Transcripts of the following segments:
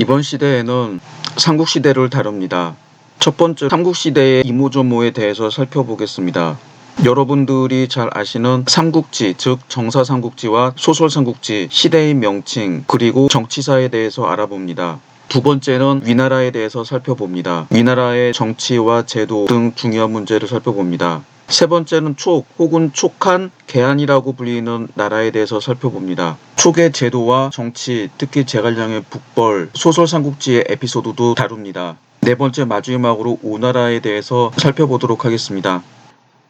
이번 시대에는 삼국시대를 다룹니다. 첫 번째, 삼국시대의 이모저모에 대해서 살펴보겠습니다. 여러분들이 잘 아시는 삼국지, 즉 정사삼국지와 소설삼국지, 시대의 명칭, 그리고 정치사에 대해서 알아봅니다. 두 번째는 위나라에 대해서 살펴봅니다. 위나라의 정치와 제도 등 중요한 문제를 살펴봅니다. 세 번째는 촉 혹은 촉한 개한이라고 불리는 나라에 대해서 살펴봅니다. 촉의 제도와 정치, 특히 제갈량의 북벌, 소설삼국지의 에피소드도 다룹니다. 네 번째 마지막으로 오나라에 대해서 살펴보도록 하겠습니다.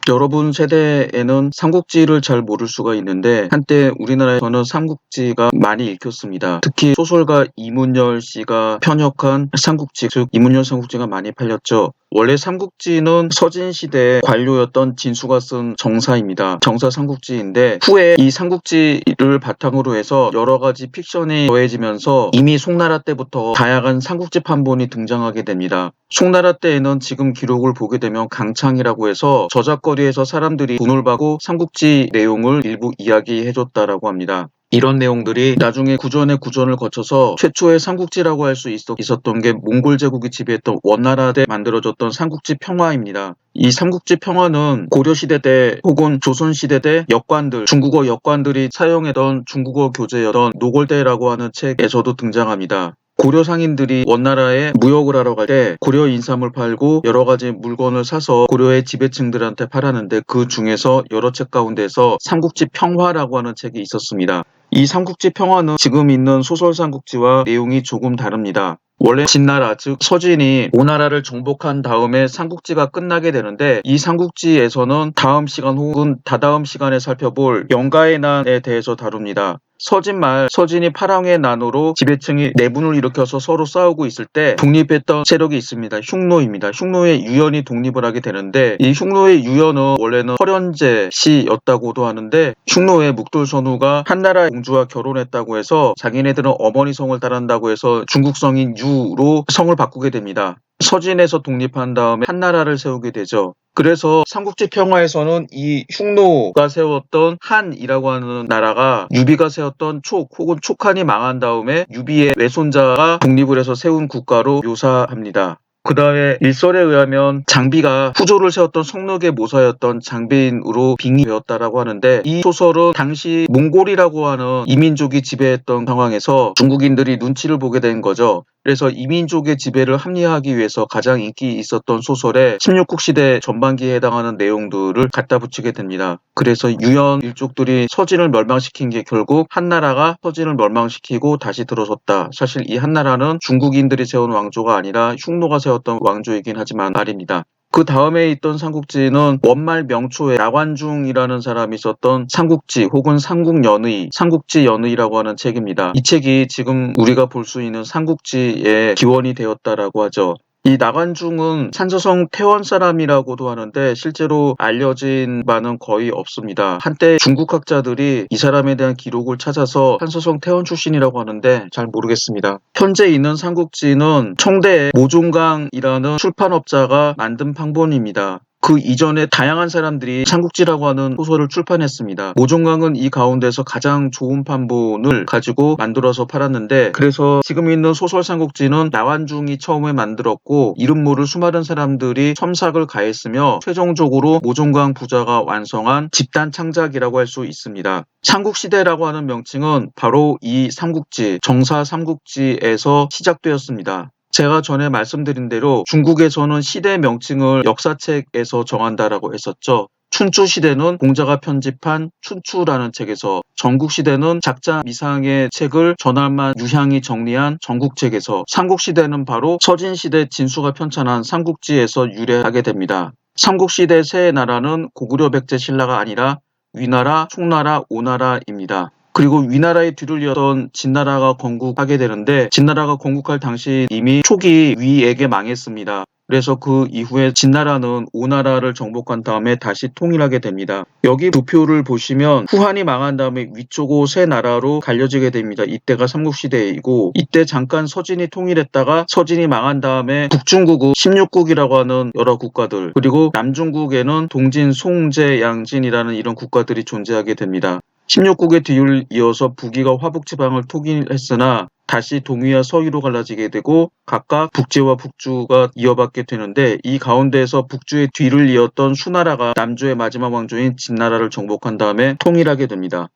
여러분 세대에는 삼국지를 잘 모를 수가 있는데 한때 우리나라에서는 삼국지가 많이 읽혔습니다. 특히 소설가 이문열 씨가 편역한 삼국지, 즉 이문열 삼국지가 많이 팔렸죠. 원래 삼국지는 서진시대 관료였던 진수가 쓴 정사입니다. 정사 삼국지인데 후에 이 삼국지를 바탕으로 해서 여러 가지 픽션이 더해지면서 이미 송나라 때부터 다양한 삼국지 판본이 등장하게 됩니다. 송나라 때에는 지금 기록을 보게 되면 강창이라고 해서 저작거리에서 사람들이 돈을 받고 삼국지 내용을 일부 이야기해줬다라고 합니다. 이런 내용들이 나중에 구전의 구전을 거쳐서 최초의 삼국지라고 할 수 있었던 게 몽골 제국이 지배했던 원나라 때 만들어졌던 삼국지 평화입니다. 이 삼국지 평화는 고려시대 때 혹은 조선시대 때 역관들, 중국어 역관들이 사용했던 중국어 교재였던 노골대라고 하는 책에서도 등장합니다. 고려 상인들이 원나라에 무역을 하러 갈 때 고려 인삼을 팔고 여러 가지 물건을 사서 고려의 지배층들한테 팔았는데 그 중에서 여러 책 가운데서 삼국지 평화라고 하는 책이 있었습니다. 이 삼국지 평화는 지금 있는 소설 삼국지와 내용이 조금 다릅니다. 원래 진나라, 즉 서진이 오나라를 정복한 다음에 삼국지가 끝나게 되는데 이 삼국지에서는 다음 시간 혹은 다다음 시간에 살펴볼 영가의 난에 대해서 다룹니다. 서진말, 서진이 파랑의 난으로 지배층이 내분을 일으켜서 서로 싸우고 있을 때 독립했던 세력이 있습니다. 흉노입니다. 흉노의 유연이 독립을 하게 되는데 이 흉노의 유연은 원래는 허련제 씨였다고도 하는데 흉노의 묵돌선우가 한나라 공주와 결혼했다고 해서 자기네들은 어머니 성을 따른다고 해서 중국성인 유로 성을 바꾸게 됩니다. 서진에서 독립한 다음에 한나라를 세우게 되죠. 그래서 삼국지 평화에서는 이 흉노가 세웠던 한이라고 하는 나라가 유비가 세웠던 촉 혹은 촉한이 망한 다음에 유비의 외손자가 독립을 해서 세운 국가로 묘사합니다. 그 다음에 일설에 의하면 장비가 후조를 세웠던 성록의 모사였던 장비인으로 빙의되었다라고 하는데 이 소설은 당시 몽골이라고 하는 이민족이 지배했던 상황에서 중국인들이 눈치를 보게 된 거죠. 그래서 이민족의 지배를 합리화하기 위해서 가장 인기 있었던 소설에 16국 시대 전반기에 해당하는 내용들을 갖다 붙이게 됩니다. 그래서 유연 일족들이 서진을 멸망시킨 게 결국 한나라가 서진을 멸망시키고 다시 들어섰다. 사실 이 한나라는 중국인들이 세운 왕조가 아니라 흉노가 세웠던 왕조이긴 하지만 말입니다. 그 다음에 있던 삼국지는 원말 명초에 나관중이라는 사람이 썼던 삼국지 혹은 삼국연의, 삼국지연의라고 하는 책입니다. 이 책이 지금 우리가 볼 수 있는 삼국지의 기원이 되었다라고 하죠. 이 나관중은 산서성 태원 사람이라고도 하는데 실제로 알려진 바는 거의 없습니다. 한때 중국 학자들이 이 사람에 대한 기록을 찾아서 산서성 태원 출신이라고 하는데 잘 모르겠습니다. 현재 있는 삼국지는 청대의 모종강이라는 출판업자가 만든 판본입니다. 그 이전에 다양한 사람들이 삼국지라고 하는 소설을 출판했습니다. 모종강은 이 가운데서 가장 좋은 판본을 가지고 만들어서 팔았는데 그래서 지금 있는 소설 삼국지는 나완중이 처음에 만들었고 이름 모를 수많은 사람들이 첨삭을 가했으며 최종적으로 모종강 부자가 완성한 집단 창작이라고 할 수 있습니다. 삼국시대라고 하는 명칭은 바로 이 삼국지, 정사 삼국지에서 시작되었습니다. 제가 전에 말씀드린 대로 중국에서는 시대 명칭을 역사책에서 정한다라고 했었죠. 춘추 시대는 공자가 편집한 춘추라는 책에서, 전국 시대는 작자 미상의 책을 전할만 유향이 정리한 전국책에서, 삼국 시대는 바로 서진 시대 진수가 편찬한 삼국지에서 유래하게 됩니다. 삼국 시대 세 나라는 고구려 백제 신라가 아니라 위나라, 총나라, 오나라입니다. 그리고 위나라의 뒤를 이었던 진나라가 건국하게 되는데 진나라가 건국할 당시 이미 촉이 위에게 망했습니다. 그래서 그 이후에 진나라는 오나라를 정복한 다음에 다시 통일하게 됩니다. 여기 도표를 보시면 후한이 망한 다음에 위초고 세 나라로 갈려지게 됩니다. 이때가 삼국시대이고 이때 잠깐 서진이 통일했다가 서진이 망한 다음에 북중국은 16국이라고 하는 여러 국가들, 그리고 남중국에는 동진, 송제, 양진이라는 이런 국가들이 존재하게 됩니다. 16국의 뒤를 이어서 북위가 화북지방을 통일했으나 다시 동위와 서위로 갈라지게 되고 각각 북제와 북주가 이어받게 되는데, 이 가운데에서 북주의 뒤를 이었던 수나라가 남주의 마지막 왕조인 진나라를 정복한 다음에 통일하게 됩니다.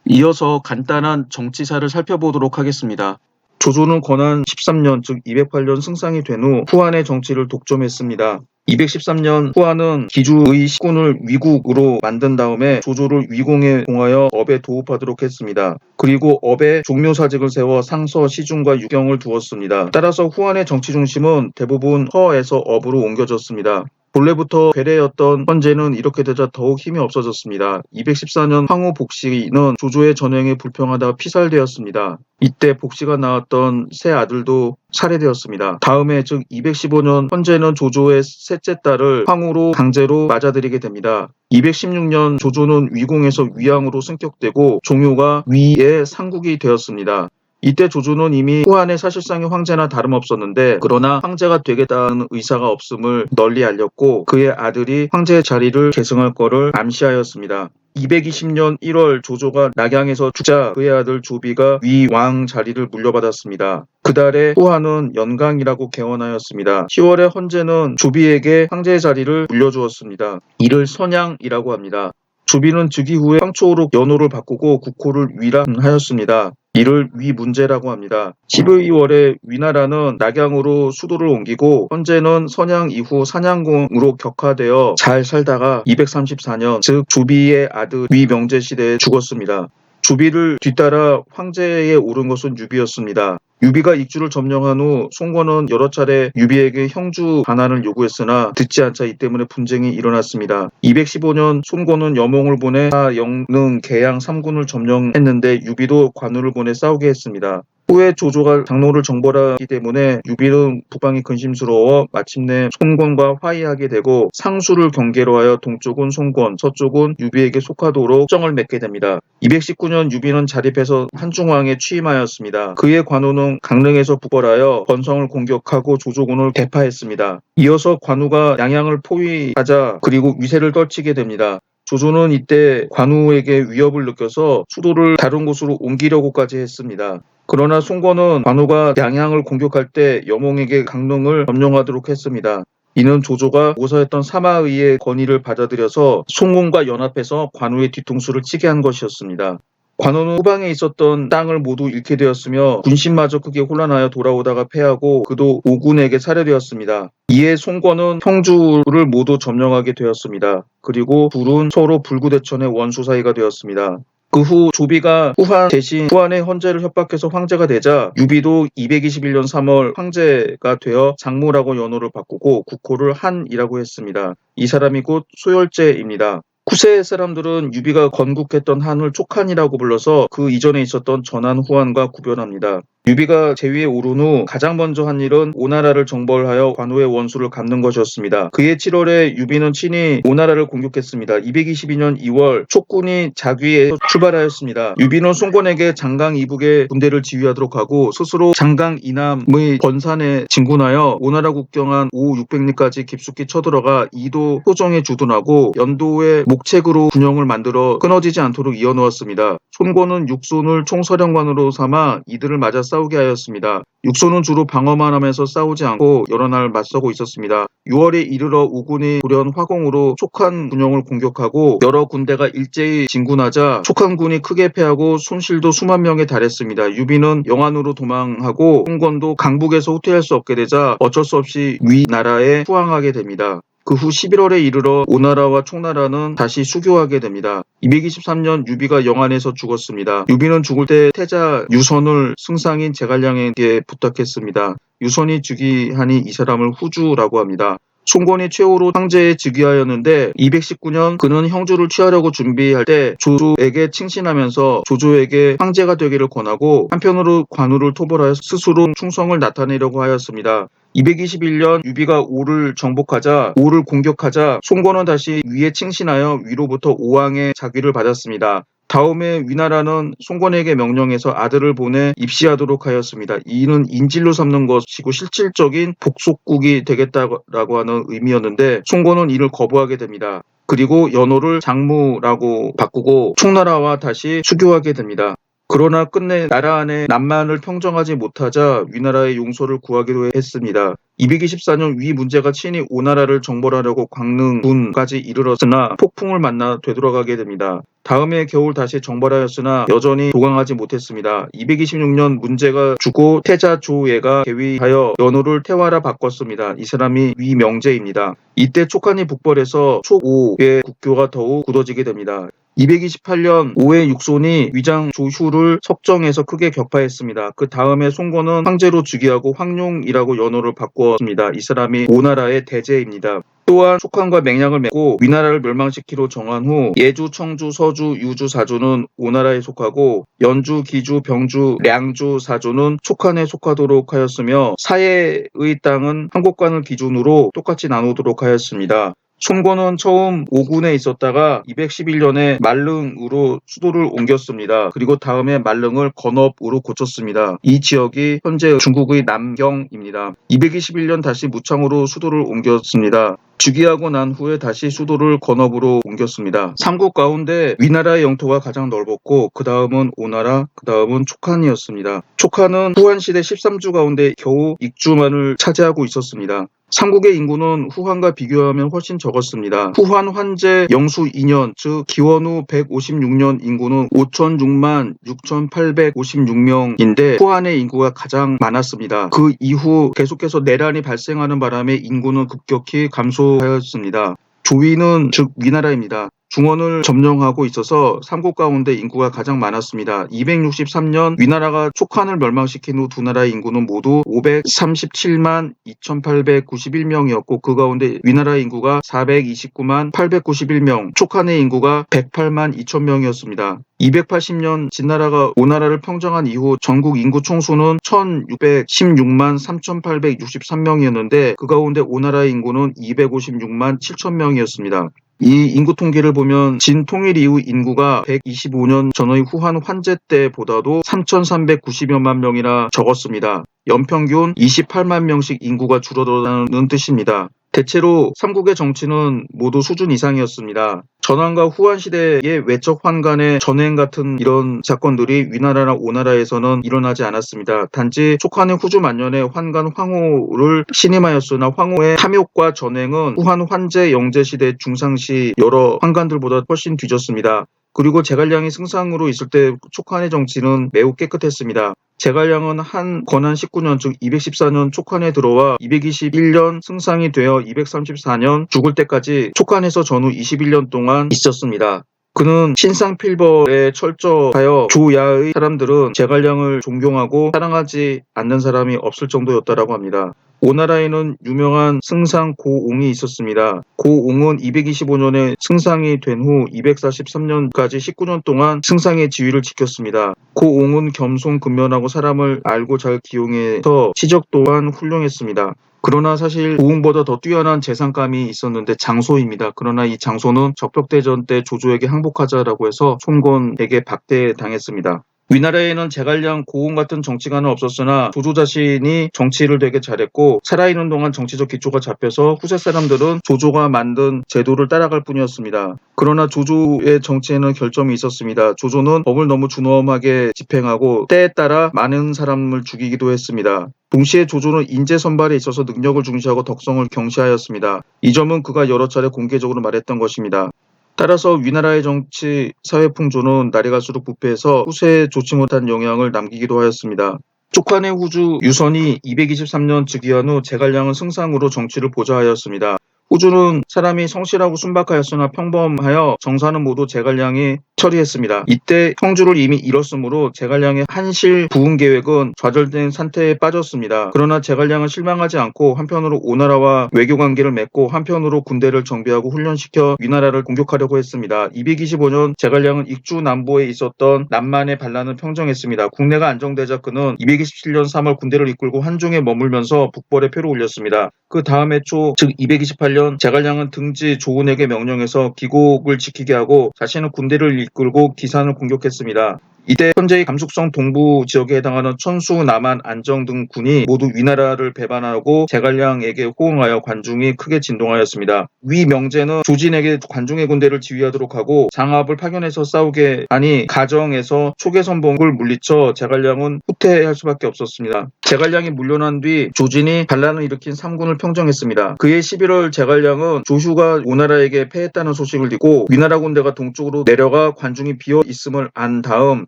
이어서 간단한 정치사를 살펴보도록 하겠습니다. 조조는 건한 13년 즉 208년 승상이 된 후 후한의 정치를 독점했습니다. 213년 후한은 기주의 시군을 위국으로 만든 다음에 조조를 위공에 봉하여 업에 도읍하도록 했습니다. 그리고 업에 종묘사직을 세워 상서, 시중과 유경을 두었습니다. 따라서 후한의 정치 중심은 대부분 허에서 업으로 옮겨졌습니다. 본래부터 괴뢰였던 헌제는 이렇게 되자 더욱 힘이 없어졌습니다. 214년 황후 복시는 조조의 전횡에 불평하다가 피살되었습니다. 이때 복시가 낳았던 세 아들도 살해되었습니다. 다음에 즉 215년 헌제는 조조의 셋째 딸을 황후로 강제로 맞아들이게 됩니다. 216년 조조는 위공에서 위양으로 승격되고 종효가 위의 상국이 되었습니다. 이때 조조는 이미 후한의 사실상의 황제나 다름없었는데, 그러나 황제가 되겠다는 의사가 없음을 널리 알렸고 그의 아들이 황제의 자리를 계승할 것을 암시하였습니다. 220년 1월 조조가 낙양에서 죽자 그의 아들 조비가 위왕 자리를 물려받았습니다. 그달에 후한은 연강이라고 개원하였습니다. 10월에 헌제는 조비에게 황제의 자리를 물려주었습니다. 이를 선양이라고 합니다. 조비는 즉위 후에 황초로 연호를 바꾸고 국호를 위란하였습니다. 이를 위문제라고 합니다. 12월에 위나라는 낙양으로 수도를 옮기고 헌제는 선양 이후 산양공으로 격화되어 잘 살다가 234년 즉 조비의 아들 위명제 시대에 죽었습니다. 조비를 뒤따라 황제에 오른 것은 유비였습니다. 유비가 익주를 점령한 후 송건은 여러 차례 유비에게 형주 반환을 요구했으나 듣지 않자 이 때문에 분쟁이 일어났습니다. 215년 송건은 여몽을 보내 영능, 계양 3군을 점령했는데 유비도 관우를 보내 싸우게 했습니다. 후에 조조가 장로를 정벌하기 때문에 유비는 북방이 근심스러워 마침내 송건과 화의하게 되고 상수를 경계로 하여 동쪽은 송건, 서쪽은 유비에게 속하도록 정을 맺게 됩니다. 219년 유비는 자립해서 한중왕에 취임하였습니다. 그의 관우는 강릉에서 부벌하여 건성을 공격하고 조조군을 대파했습니다. 이어서 관우가 양양을 포위하자 그리고 위세를 떨치게 됩니다. 조조는 이때 관우에게 위협을 느껴서 수도를 다른 곳으로 옮기려고까지 했습니다. 그러나 송건은 관우가 양양을 공격할 때 여몽에게 강릉을 점령하도록 했습니다. 이는 조조가 모사했던 사마의의 건의를 받아들여서 송건과 연합해서 관우의 뒤통수를 치게 한 것이었습니다. 관우는 후방에 있었던 땅을 모두 잃게 되었으며 군심마저 크게 혼란하여 돌아오다가 패하고 그도 오군에게 살해되었습니다. 이에 송건은 형주를 모두 점령하게 되었습니다. 그리고 둘은 서로 불구대천의 원수 사이가 되었습니다. 그 후 조비가 후한 대신 후한의 헌제를 협박해서 황제가 되자 유비도 221년 3월 황제가 되어 장무라고 연호를 바꾸고 국호를 한이라고 했습니다. 이 사람이 곧 소열제입니다. 쿠세 사람들은 유비가 건국했던 한을 촉한이라고 불러서 그 이전에 있었던 전한 후한과 구별합니다. 유비가 제위에 오른 후 가장 먼저 한 일은 오나라를 정벌하여 관우의 원수를 갚는 것이었습니다. 그해 7월에 유비는 친히 오나라를 공격했습니다. 222년 2월 촉군이 자귀에 출발하였습니다. 유비는 송건에게 장강 이북의 군대를 지휘하도록 하고 스스로 장강 이남의 번산에 진군하여 오나라 국경한 5,600리까지 깊숙이 쳐들어가 이도 소정에 주둔하고 연도에 목책으로 군영을 만들어 끊어지지 않도록 이어놓았습니다. 송건은 육손을 총서령관으로 삼아 이들을 맞아 싸우게 하였습니다. 육손은 주로 방어만 하면서 싸우지 않고 여러 날 맞서고 있었습니다. 6월에 이르러 우군이 돌연 화공으로 촉한 군영을 공격하고 여러 군대가 일제히 진군하자 촉한군이 크게 패하고 손실도 수만 명에 달했습니다. 유비는 영안으로 도망하고 송건도 강북에서 후퇴할 수 없게 되자 어쩔 수 없이 위나라에 투항하게 됩니다. 그 후 11월에 이르러 오나라와 총나라는 다시 수교하게 됩니다. 223년 유비가 영안에서 죽었습니다. 유비는 죽을 때 태자 유선을 승상인 제갈량에게 부탁했습니다. 유선이 즉위하니 이 사람을 후주라고 합니다. 송건이 최후로 황제에 즉위하였는데 219년 그는 형주를 취하려고 준비할 때 조조에게 칭신하면서 조조에게 황제가 되기를 권하고 한편으로 관우를 토벌하여 스스로 충성을 나타내려고 하였습니다. 221년 유비가 오를 정복하자 오를 공격하자 송건은 다시 위에 칭신하여 위로부터 오왕의 자귀를 받았습니다. 다음에 위나라는 송건에게 명령해서 아들을 보내 입시하도록 하였습니다. 이는 인질로 삼는 것이고 실질적인 복속국이 되겠다라고 하는 의미였는데 송건은 이를 거부하게 됩니다. 그리고 연호를 장무라고 바꾸고 총나라와 다시 수교하게 됩니다. 그러나 끝내 나라 안에 남만을 평정하지 못하자 위나라의 용서를 구하기로 했습니다. 224년 위 문제가 친히 오나라를 정벌하려고 광릉군까지 이르렀으나 폭풍을 만나 되돌아가게 됩니다. 다음해 겨울 다시 정벌하였으나 여전히 도강하지 못했습니다. 226년 문제가 죽고 태자 조예가 계위하여 연호를 태화라 바꿨습니다. 이 사람이 위명제입니다. 이때 촉한이 북벌에서 촉오의 국교가 더욱 굳어지게 됩니다. 228년 오의 육손이 위장 조휴를 석정에서 크게 격파했습니다. 그 다음에 송건은 황제로 즉위하고 황룡이라고 연호를 바꾸었습니다. 이 사람이 오나라의 대제입니다. 또한 촉한과 맹약을 맺고 위나라를 멸망시키로 정한 후 예주, 청주, 서주, 유주, 사주는 오나라에 속하고 연주, 기주, 병주, 량주, 사주는 촉한에 속하도록 하였으며 사해의 땅은 한국관을 기준으로 똑같이 나누도록 하였습니다. 송건은 처음 오군에 있었다가 211년에 말릉으로 수도를 옮겼습니다. 그리고 다음에 말릉을 건업으로 고쳤습니다. 이 지역이 현재 중국의 남경입니다. 221년 다시 무창으로 수도를 옮겼습니다. 즉위하고 난 후에 다시 수도를 건업으로 옮겼습니다. 삼국 가운데 위나라의 영토가 가장 넓었고 그 다음은 오나라, 그 다음은 촉한이었습니다. 촉한은 후한시대 13주 가운데 겨우 익주만을 차지하고 있었습니다. 삼국의 인구는 후한과 비교하면 훨씬 적었습니다. 후한 환제 영수 2년 즉 기원 후 156년 인구는 5,006만 6,856명인데 후한의 인구가 가장 많았습니다. 그 이후 계속해서 내란이 발생하는 바람에 인구는 급격히 감소하였습니다. 조위는 즉 위나라입니다. 중원을 점령하고 있어서 삼국 가운데 인구가 가장 많았습니다. 263년 위나라가 촉한을 멸망시킨 후 두 나라의 인구는 모두 537만 2,891명이었고 그 가운데 위나라의 인구가 429만 891명, 촉한의 인구가 108만 2,000명이었습니다. 280년 진나라가 오나라를 평정한 이후 전국 인구 총수는 1,616만 3,863명이었는데 그 가운데 오나라의 인구는 256만 7,000명이었습니다. 이 인구 통계를 보면 진 통일 이후 인구가 125년 전의 후한 환제 때보다도 3,390여만 명이나 적었습니다. 연평균 28만 명씩 인구가 줄어들었다는 뜻입니다. 대체로 삼국의 정치는 모두 수준 이상이었습니다. 전환과 후한 시대의 외적 환간의 전횡 같은 이런 사건들이 위나라나 오나라에서는 일어나지 않았습니다. 단지 촉한의 후주 만년에 환간 황후를 신임하였으나 황후의 탐욕과 전횡은 후한 환제 영제 시대 중상시 여러 환간들보다 훨씬 뒤졌습니다. 그리고 제갈량이 승상으로 있을 때 촉한의 정치는 매우 깨끗했습니다. 제갈량은 한 권한 19년 즉 214년 촉한에 들어와 221년 승상이 되어 234년 죽을 때까지 촉한에서 전후 21년 동안 있었습니다. 그는 신상필벌에 철저하여 조야의 사람들은 제갈량을 존경하고 사랑하지 않는 사람이 없을 정도였다고 합니다. 오나라에는 유명한 승상 고옹이 있었습니다. 고옹은 225년에 승상이 된 후 243년까지 19년 동안 승상의 지위를 지켰습니다. 고옹은 겸손 근면하고 사람을 알고 잘 기용해서 시적 또한 훌륭했습니다. 그러나 사실 고옹보다 더 뛰어난 재상감이 있었는데 장소입니다. 그러나 이 장소는 적벽대전 때 조조에게 항복하자라고 해서 송건에게 박대당했습니다. 위나라에는 제갈량, 고옹 같은 정치가는 없었으나 조조 자신이 정치를 되게 잘했고 살아있는 동안 정치적 기초가 잡혀서 후세 사람들은 조조가 만든 제도를 따라갈 뿐이었습니다. 그러나 조조의 정치에는 결점이 있었습니다. 조조는 법을 너무 준엄하게 집행하고 때에 따라 많은 사람을 죽이기도 했습니다. 동시에 조조는 인재 선발에 있어서 능력을 중시하고 덕성을 경시하였습니다. 이 점은 그가 여러 차례 공개적으로 말했던 것입니다. 따라서 위나라의 정치, 사회 풍조는 날이 갈수록 부패해서 후세에 좋지 못한 영향을 남기기도 하였습니다. 촉한의 후주 유선이 223년 즉위한 후 제갈량은 승상으로 정치를 보좌하였습니다. 후주는 사람이 성실하고 순박하였으나 평범하여 정사는 모두 제갈량이 처리했습니다. 이때 형주를 이미 잃었으므로 제갈량의 한실 부흥 계획은 좌절된 상태에 빠졌습니다. 그러나 제갈량은 실망하지 않고 한편으로 오나라와 외교 관계를 맺고 한편으로 군대를 정비하고 훈련시켜 위나라를 공격하려고 했습니다. 225년 제갈량은 익주 남부에 있었던 남만의 반란을 평정했습니다. 국내가 안정되자 그는 227년 3월 군대를 이끌고 한중에 머물면서 북벌에 표를 올렸습니다. 그 다음 해 초 즉 228년 제갈량은 등지 조은에게 명령해서 기곡을 지키게 하고 자신은 군대를 이끌고 기산을 공격했습니다. 이때 현재의 감숙성 동부 지역에 해당하는 천수, 남한, 안정 등 군이 모두 위나라를 배반하고 제갈량에게 호응하여 관중이 크게 진동하였습니다. 위 명제는 조진에게 관중의 군대를 지휘하도록 하고 장압을 파견해서 싸우게 하니 가정에서 초계선봉을 물리쳐 제갈량은 후퇴할 수밖에 없었습니다. 제갈량이 물러난 뒤 조진이 반란을 일으킨 삼군을 평정했습니다. 그해 11월 제갈량은 조슈가 오나라에게 패했다는 소식을 듣고 위나라 군대가 동쪽으로 내려가 관중이 비어 있음을 안 다음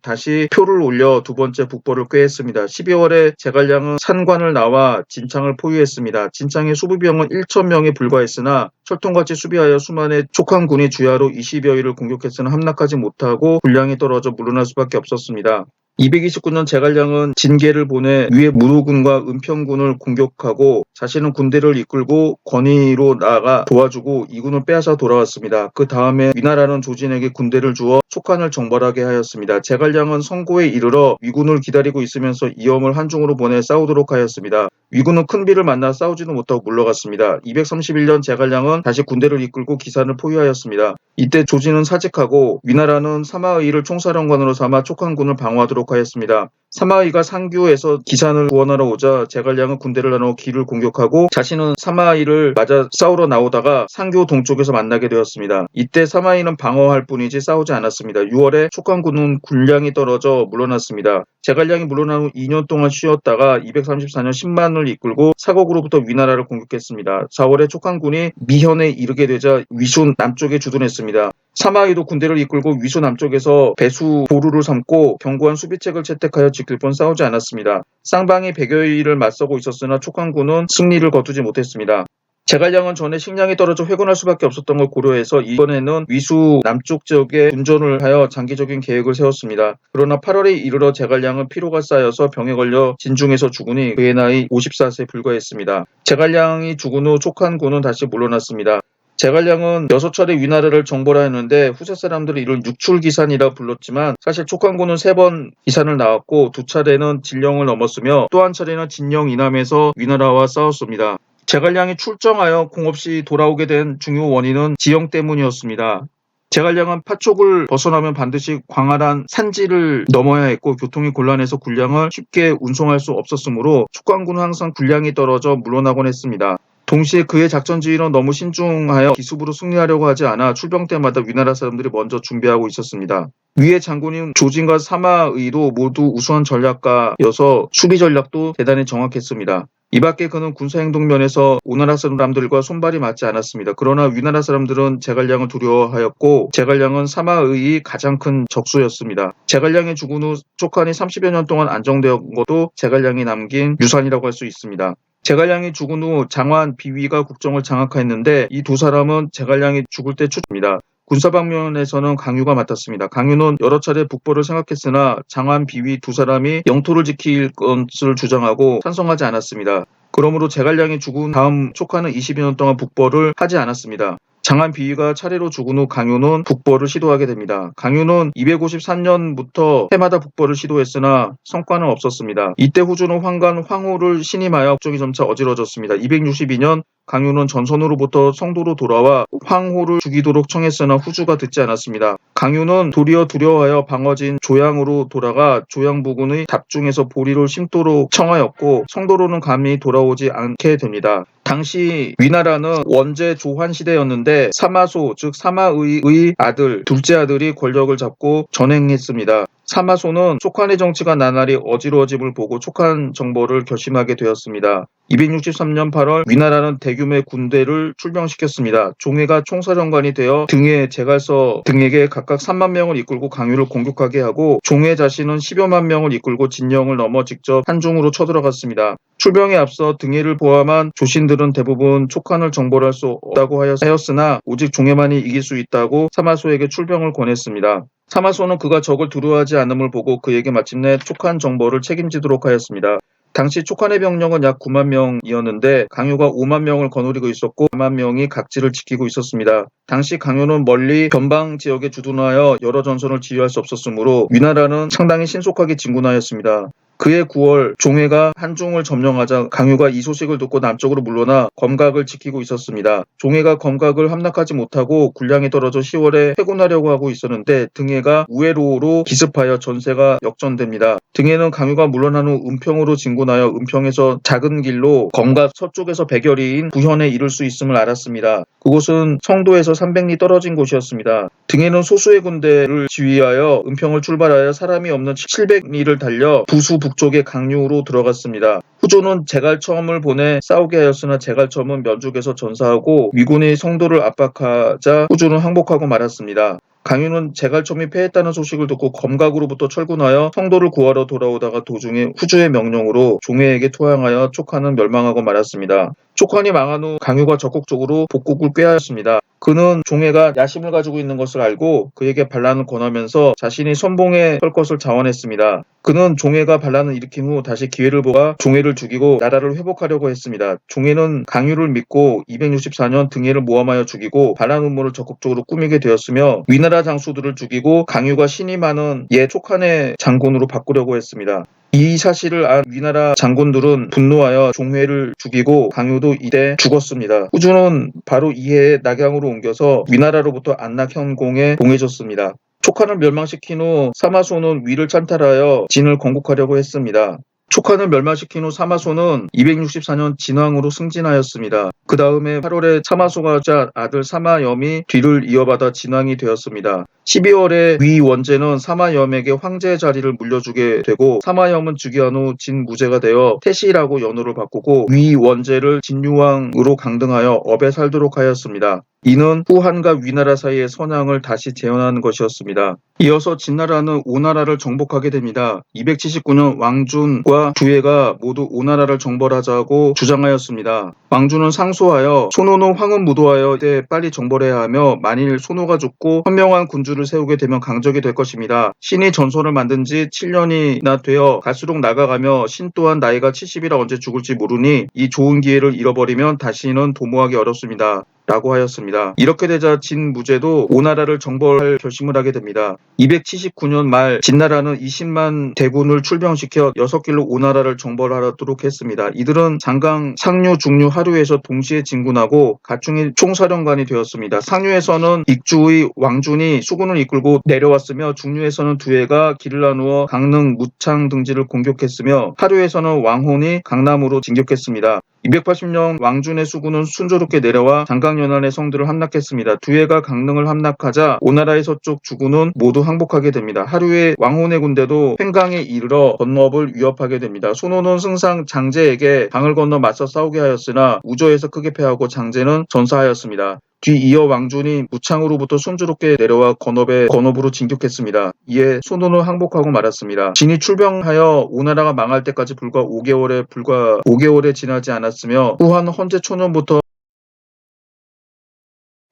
다시 표를 올려 두 번째 북벌을 꾀했습니다. 12월에 제갈량은 산관을 나와 진창을 포위했습니다. 진창의 수비병은 1,000명에 불과했으나 철통같이 수비하여 수만의 촉한군이 주야로 20여일을 공격했으나 함락하지 못하고 군량이 떨어져 물러날 수밖에 없었습니다. 229년 제갈량은 진계를 보내 위에 무루군과 은평군을 공격하고 자신은 군대를 이끌고 권위로 나아가 도와주고 이군을 빼앗아 돌아왔습니다. 그 다음에 위나라는 조진에게 군대를 주어 촉한을 정벌하게 하였습니다. 제갈량은 성고에 이르러 위군을 기다리고 있으면서 이엄을 한중으로 보내 싸우도록 하였습니다. 위군은 큰 비를 만나 싸우지도 못하고 물러갔습니다. 231년 제갈량은 다시 군대를 이끌고 기산을 포위하였습니다. 이때 조진은 사직하고 위나라는 사마의를 총사령관으로 삼아 촉한군을 방어하도록 하였습니다. 사마의가 상규에서 기산을 구원하러 오자 제갈량은 군대를 나누어 기를 공격하고 자신은 사마의를 맞아 싸우러 나오다가 상규 동쪽에서 만나게 되었습니다. 이때 사마의는 방어할 뿐이지 싸우지 않았습니다. 6월에 촉한군은 군량이 떨어져 물러났습니다. 제갈량이 물러난 후 2년 동안 쉬었다가 234년 10만을 이끌고 사곡으로부터 위나라를 공격했습니다. 4월에 촉한군이 미현에 이르게 되자 위수 남쪽에 주둔했습니다. 사마의도 군대를 이끌고 위수 남쪽에서 배수 보루를 삼고 견고한 수비책을 채택하여 지킬 뿐 싸우지 않았습니다. 쌍방이 100여일을 맞서고 있었으나 촉한군은 승리를 거두지 못했습니다. 제갈량은 전에 식량이 떨어져 회군할 수밖에 없었던 걸 고려해서 이번에는 위수 남쪽 지역에 분전을 하여 장기적인 계획을 세웠습니다. 그러나 8월에 이르러 제갈량은 피로가 쌓여서 병에 걸려 진중에서 죽으니 그의 나이 54세에 불과했습니다. 제갈량이 죽은 후 촉한군은 다시 물러났습니다. 제갈량은 6차례 위나라를 정벌하였는데 후세 사람들이 이를 육출기산이라 불렀지만 사실 촉한군은 3번 기산을 나왔고 2차례는 진령을 넘었으며 또 한 차례는 진령 이남에서 위나라와 싸웠습니다. 제갈량이 출정하여 공없이 돌아오게 된 중요 원인은 지형 때문이었습니다. 제갈량은 파촉을 벗어나면 반드시 광활한 산지를 넘어야 했고 교통이 곤란해서 군량을 쉽게 운송할 수 없었으므로 촉한군은 항상 군량이 떨어져 물러나곤 했습니다. 동시에 그의 작전 지휘는 너무 신중하여 기습으로 승리하려고 하지 않아 출병 때마다 위나라 사람들이 먼저 준비하고 있었습니다. 위의 장군인 조진과 사마의도 모두 우수한 전략가여서 수비 전략도 대단히 정확했습니다. 이밖에 그는 군사행동 면에서 오나라 사람들과 손발이 맞지 않았습니다. 그러나 위나라 사람들은 제갈량을 두려워하였고 제갈량은 사마의의 가장 큰 적수였습니다. 제갈량이 죽은 후 촉한이 30여 년 동안 안정되었던 것도 제갈량이 남긴 유산이라고 할 수 있습니다. 제갈량이 죽은 후 장환, 비위가 국정을 장악하였는데 이 두 사람은 제갈량이 죽을 때 추입니다. 군사 방면에서는 강유가 맡았습니다. 강유는 여러 차례 북벌을 생각했으나 장환, 비위 두 사람이 영토를 지킬 것을 주장하고 찬성하지 않았습니다. 그러므로 제갈량이 죽은 다음 촉한은 20여 년 동안 북벌을 하지 않았습니다. 장한 비위가 차례로 죽은 후 강유는 북벌을 시도하게 됩니다. 강유는 253년부터 해마다 북벌을 시도했으나 성과는 없었습니다. 이때 후주는 황간 황후를 신임하여 국정이 점차 어지러졌습니다. 262년 강유는 전선으로부터 성도로 돌아와 황후를 죽이도록 청했으나 후주가 듣지 않았습니다. 강유는 도리어 두려워하여 방어진 조양으로 돌아가 조양 부군의 답중에서 보리를 심도록 청하였고 성도로는 감히 돌아오지 않게 됩니다. 당시 위나라는 원제 조환 시대였는데 사마소 즉 사마의의 아들 둘째 아들이 권력을 잡고 전행했습니다. 사마소는 촉한의 정치가 나날이 어지러워짐을 보고 촉한 정벌을 결심하게 되었습니다. 263년 8월 위나라는 대규모의 군대를 출병시켰습니다. 종해가 총사령관이 되어 등에 제갈서 등에게 각각 3만 명을 이끌고 강유를 공격하게 하고 종해 자신은 10여만 명을 이끌고 진령을 넘어 직접 한중으로 쳐들어갔습니다. 출병에 앞서 등해를 포함한 조신들은 대부분 촉한을 정벌할 수 없다고 하였으나 오직 종해만이 이길 수 있다고 사마소에게 출병을 권했습니다. 사마소는 그가 적을 두려워하지 않음을 보고 그에게 마침내 촉한 정벌을 책임지도록 하였습니다. 당시 촉한의 병력은 약 9만 명이었는데 강유가 5만 명을 거느리고 있었고 4만 명이 각지를 지키고 있었습니다. 당시 강유는 멀리 변방 지역에 주둔하여 여러 전선을 지휘할 수 없었으므로 위나라는 상당히 신속하게 진군하였습니다. 그해 9월 종해가 한중을 점령하자 강유가 이 소식을 듣고 남쪽으로 물러나 검각을 지키고 있었습니다. 종해가 검각을 함락하지 못하고 군량이 떨어져 10월에 회군하려고 하고 있었는데 등해가 우회로로 기습하여 전세가 역전됩니다. 등해는 강유가 물러난 후 은평으로 진군하여 은평에서 작은 길로 검각 서쪽에서 100여리인 부현에 이를 수 있음을 알았습니다. 그곳은 성도에서 300리 떨어진 곳이었습니다. 등해는 소수의 군대를 지휘하여 은평을 출발하여 사람이 없는 700리를 달려 부수 북쪽의 강유로 들어갔습니다. 후조는 제갈첨을 보내 싸우게 하였으나 제갈첨은 면죽에서 전사하고 위군이 성도를 압박하자 후조는 항복하고 말았습니다. 강유는 제갈첨이 패했다는 소식을 듣고 검각으로부터 철군하여 성도를 구하러 돌아오다가 도중에 후주의 명령으로 종해에게 투항하여 촉한은 멸망하고 말았습니다. 촉한이 망한 후 강유가 적극적으로 복국을 꾀하였습니다. 그는 종해가 야심을 가지고 있는 것을 알고 그에게 반란을 권하면서 자신이 선봉에 설 것을 자원했습니다. 그는 종해가 반란을 일으킨 후 다시 기회를 보아 종해를 죽이고 나라를 회복하려고 했습니다. 종해는 강유를 믿고 264년 등해를 모함하여 죽이고 반란 음모를 적극적으로 꾸미게 되었으며 위나라 장수들을 죽이고 강유가 신임하는 옛 촉한의 장군으로 바꾸려고 했습니다. 이 사실을 안 위나라 장군들은 분노하여 종해를 죽이고 강유도 이때 죽었습니다. 후주는 바로 이해에 낙양으로 옮겨서 위나라로부터 안락현공에 봉해졌습니다. 촉한을 멸망시킨 후 사마소는 위를 찬탈하여 진을 건국하려고 했습니다. 촉한을 멸망시킨 후 사마소는 264년 진왕으로 승진하였습니다. 그 다음에 8월에 사마소가 자 아들 사마염이 뒤를 이어받아 진왕이 되었습니다. 12월에 위원제는 사마염에게 황제의 자리를 물려주게 되고 사마염은 즉위한 후 진무제가 되어 태시라고 연호를 바꾸고 위원제를 진유왕으로 강등하여 업에 살도록 하였습니다. 이는 후한과 위나라 사이의 선양을 다시 재현하는 것이었습니다. 이어서 진나라는 오나라를 정복하게 됩니다. 279년 왕준과 두해가 모두 오나라를 정벌하자고 주장하였습니다. 왕준은 상소하여 손호는 황은 무도하여 이때 빨리 정벌해야 하며 만일 손호가 죽고 현명한 군주를 세우게 되면 강적이 될 것입니다. 신이 전선을 만든 지 7년이나 되어 갈수록 나가가며 신 또한 나이가 70이라 언제 죽을지 모르니 이 좋은 기회를 잃어버리면 다시는 도모하기 어렵습니다. 라고 하였습니다. 이렇게 되자 진무제도 오나라를 정벌할 결심을 하게 됩니다. 279년 말 진나라는 20만 대군을 출병시켜 6길로 오나라를 정벌하도록 했습니다. 이들은 장강, 상류, 중류, 하류에서 동시에 진군하고 각중의 총사령관이 되었습니다. 상류에서는 익주의 왕준이 수군을 이끌고 내려왔으며 중류에서는 두해가 길을 나누어 강릉, 무창 등지를 공격했으며 하류에서는 왕혼이 강남으로 진격했습니다. 280년 왕준의 수군은 순조롭게 내려와 장강연안의 성들을 함락했습니다. 두해가 강릉을 함락하자 오나라의 서쪽 주군은 모두 항복하게 됩니다. 하루에 왕혼의 군대도 횡강에 이르러 건너업을 위협하게 됩니다. 손호는 승상 장제에게 강을 건너 맞서 싸우게 하였으나 우저에서 크게 패하고 장제는 전사하였습니다. 뒤이어 왕준이 무창으로부터 순조롭게 내려와 건업으로 진격했습니다. 이에 손호는 항복하고 말았습니다. 진이 출병하여 오나라가 망할 때까지 불과 5개월에 지나지 않았으며 후한 헌제 초년부터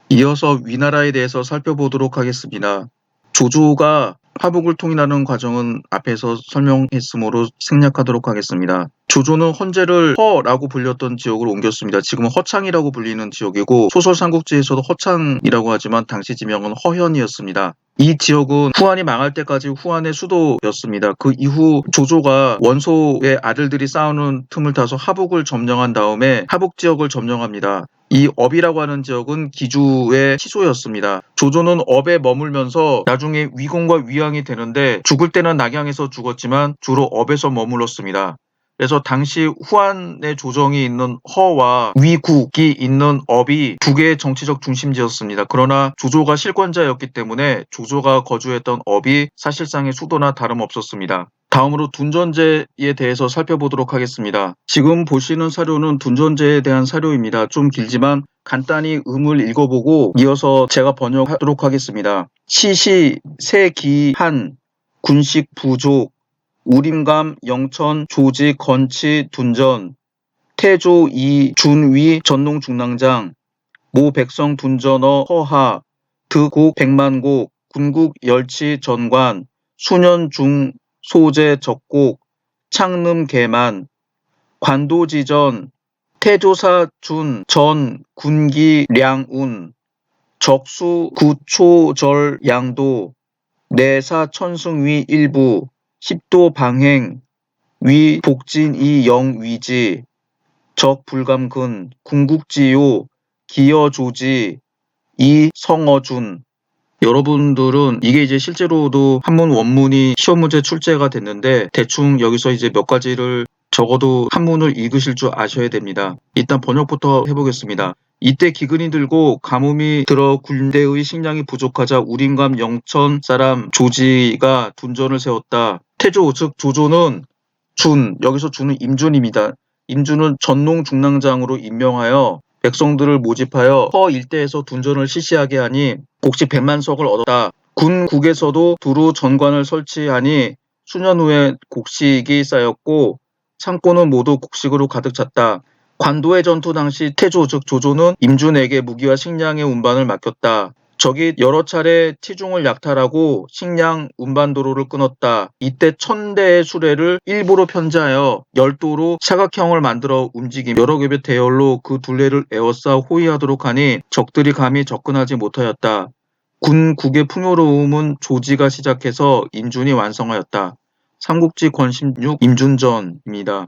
이어서 위나라에 대해서 살펴보도록 하겠습니다. 조조가 화북을 통일하는 과정은 앞에서 설명했으므로 생략하도록 하겠습니다. 조조는 헌제를 허라고 불렸던 지역으로 옮겼습니다. 지금은 허창이라고 불리는 지역이고 소설 삼국지에서도 허창이라고 하지만 당시 지명은 허현이었습니다. 이 지역은 후한이 망할 때까지 후한의 수도였습니다. 그 이후 조조가 원소의 아들들이 싸우는 틈을 타서 하북을 점령한 다음에 하북 지역을 점령합니다. 이 업이라고 하는 지역은 기주의 시소였습니다. 조조는 업에 머물면서 나중에 위공과 위왕이 되는데 죽을 때는 낙양에서 죽었지만 주로 업에서 머물렀습니다. 그래서 당시 후한의 조정이 있는 허와 위국이 있는 업이 두 개의 정치적 중심지였습니다. 그러나 조조가 실권자였기 때문에 조조가 거주했던 업이 사실상의 수도나 다름없었습니다. 다음으로 둔전제에 대해서 살펴보도록 하겠습니다. 지금 보시는 사료는 둔전제에 대한 사료입니다. 좀 길지만 간단히 음을 읽어보고 이어서 제가 번역하도록 하겠습니다. 시시, 세기한, 군식, 부족, 우림감, 영천, 조직, 건치, 둔전, 태조, 이, 준위, 전농, 중랑장, 모, 백성, 둔전어, 허하, 드곡, 백만곡, 군국, 열치, 전관, 수년, 중, 소재, 적곡, 창름, 개만, 관도지전, 태조사, 준, 전, 군기, 량운, 적수, 구초절, 양도, 내사, 천승위, 일부, 십도, 방행, 위 복진이 영위지 적불감근 궁극지요 기여조지 이성어준. 여러분들은 이게 이제 실제로도 한문 원문이 시험 문제 출제가 됐는데 대충 여기서 이제 몇 가지를 적어도 한문을 읽으실 줄 아셔야 됩니다. 일단 번역부터 해보겠습니다. 이때 기근이 들고 가뭄이 들어 군대의 식량이 부족하자 우림감 영천 사람 조지가 둔전을 세웠다. 태조 즉 조조는 여기서 주는 임준입니다. 임준은 전농 중랑장으로 임명하여 백성들을 모집하여 허 일대에서 둔전을 실시하게 하니 곡식 100만석을 얻었다. 군국에서도 두루 전관을 설치하니 수년 후에 곡식이 쌓였고 창고는 모두 곡식으로 가득 찼다. 관도의 전투 당시 태조 즉 조조는 임준에게 무기와 식량의 운반을 맡겼다. 적이 여러 차례 티중을 약탈하고 식량 운반 도로를 끊었다. 이때 1000대의 수레를 일부러 편제하여 열도로 사각형을 만들어 움직이며 여러 겹의 대열로 그 둘레를 에워싸 호위하도록 하니 적들이 감히 접근하지 못하였다. 군국의 풍요로움은 조지가 시작해서 임준이 완성하였다. 삼국지 권십육 임준전입니다.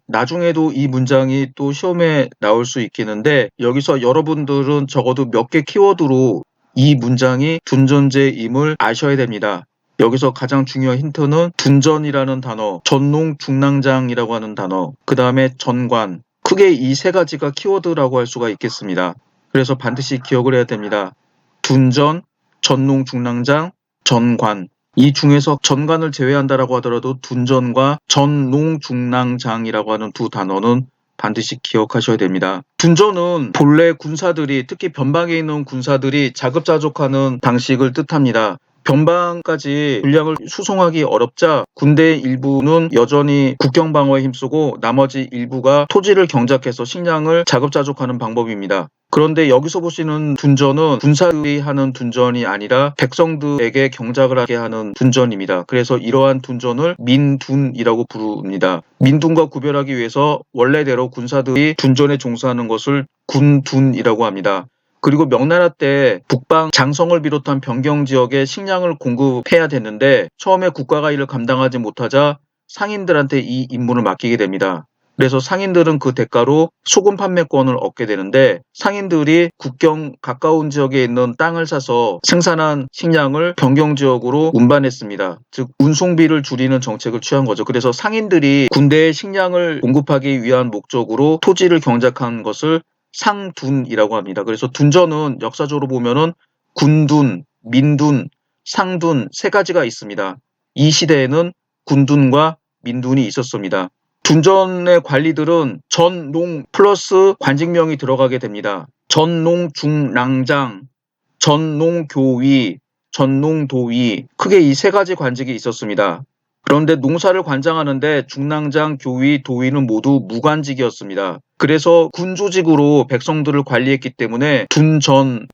나중에도 이 문장이 또 시험에 나올 수 있겠는데 여기서 여러분들은 적어도 몇 개 키워드로 이 문장이 둔전제임을 아셔야 됩니다. 여기서 가장 중요한 힌트는 둔전이라는 단어, 전농중랑장이라고 하는 단어, 그 다음에 전관. 크게 이 세 가지가 키워드라고 할 수가 있겠습니다. 그래서 반드시 기억을 해야 됩니다. 둔전, 전농중랑장, 전관. 이 중에서 전관을 제외한다라고 하더라도 둔전과 전농중랑장이라고 하는 두 단어는 반드시 기억하셔야 됩니다. 둔전은 본래 군사들이 특히 변방에 있는 군사들이 자급자족하는 방식을 뜻합니다. 변방까지 군량을 수송하기 어렵자 군대 일부는 여전히 국경 방어에 힘쓰고 나머지 일부가 토지를 경작해서 식량을 자급자족하는 방법입니다. 그런데 여기서 보시는 둔전은 군사들이 하는 둔전이 아니라 백성들에게 경작을 하게 하는 둔전입니다. 그래서 이러한 둔전을 민둔이라고 부릅니다. 민둔과 구별하기 위해서 원래대로 군사들이 둔전에 종사하는 것을 군둔이라고 합니다. 그리고 명나라 때 북방 장성을 비롯한 변경 지역에 식량을 공급해야 됐는데 처음에 국가가 이를 감당하지 못하자 상인들한테 이 임무를 맡기게 됩니다. 그래서 상인들은 그 대가로 소금 판매권을 얻게 되는데 상인들이 국경 가까운 지역에 있는 땅을 사서 생산한 식량을 변경 지역으로 운반했습니다. 즉 운송비를 줄이는 정책을 취한 거죠. 그래서 상인들이 군대에 식량을 공급하기 위한 목적으로 토지를 경작한 것을 상둔이라고 합니다. 그래서 둔전은 역사적으로 보면은 군둔, 민둔, 상둔 세 가지가 있습니다. 이 시대에는 군둔과 민둔이 있었습니다. 둔전의 관리들은 전농 플러스 관직명이 들어가게 됩니다. 전농중랑장, 전농교위, 전농도위 크게 이 세 가지 관직이 있었습니다. 그런데 농사를 관장하는데 중랑장, 교위, 도위는 모두 무관직이었습니다. 그래서 군조직으로 백성들을 관리했기 때문에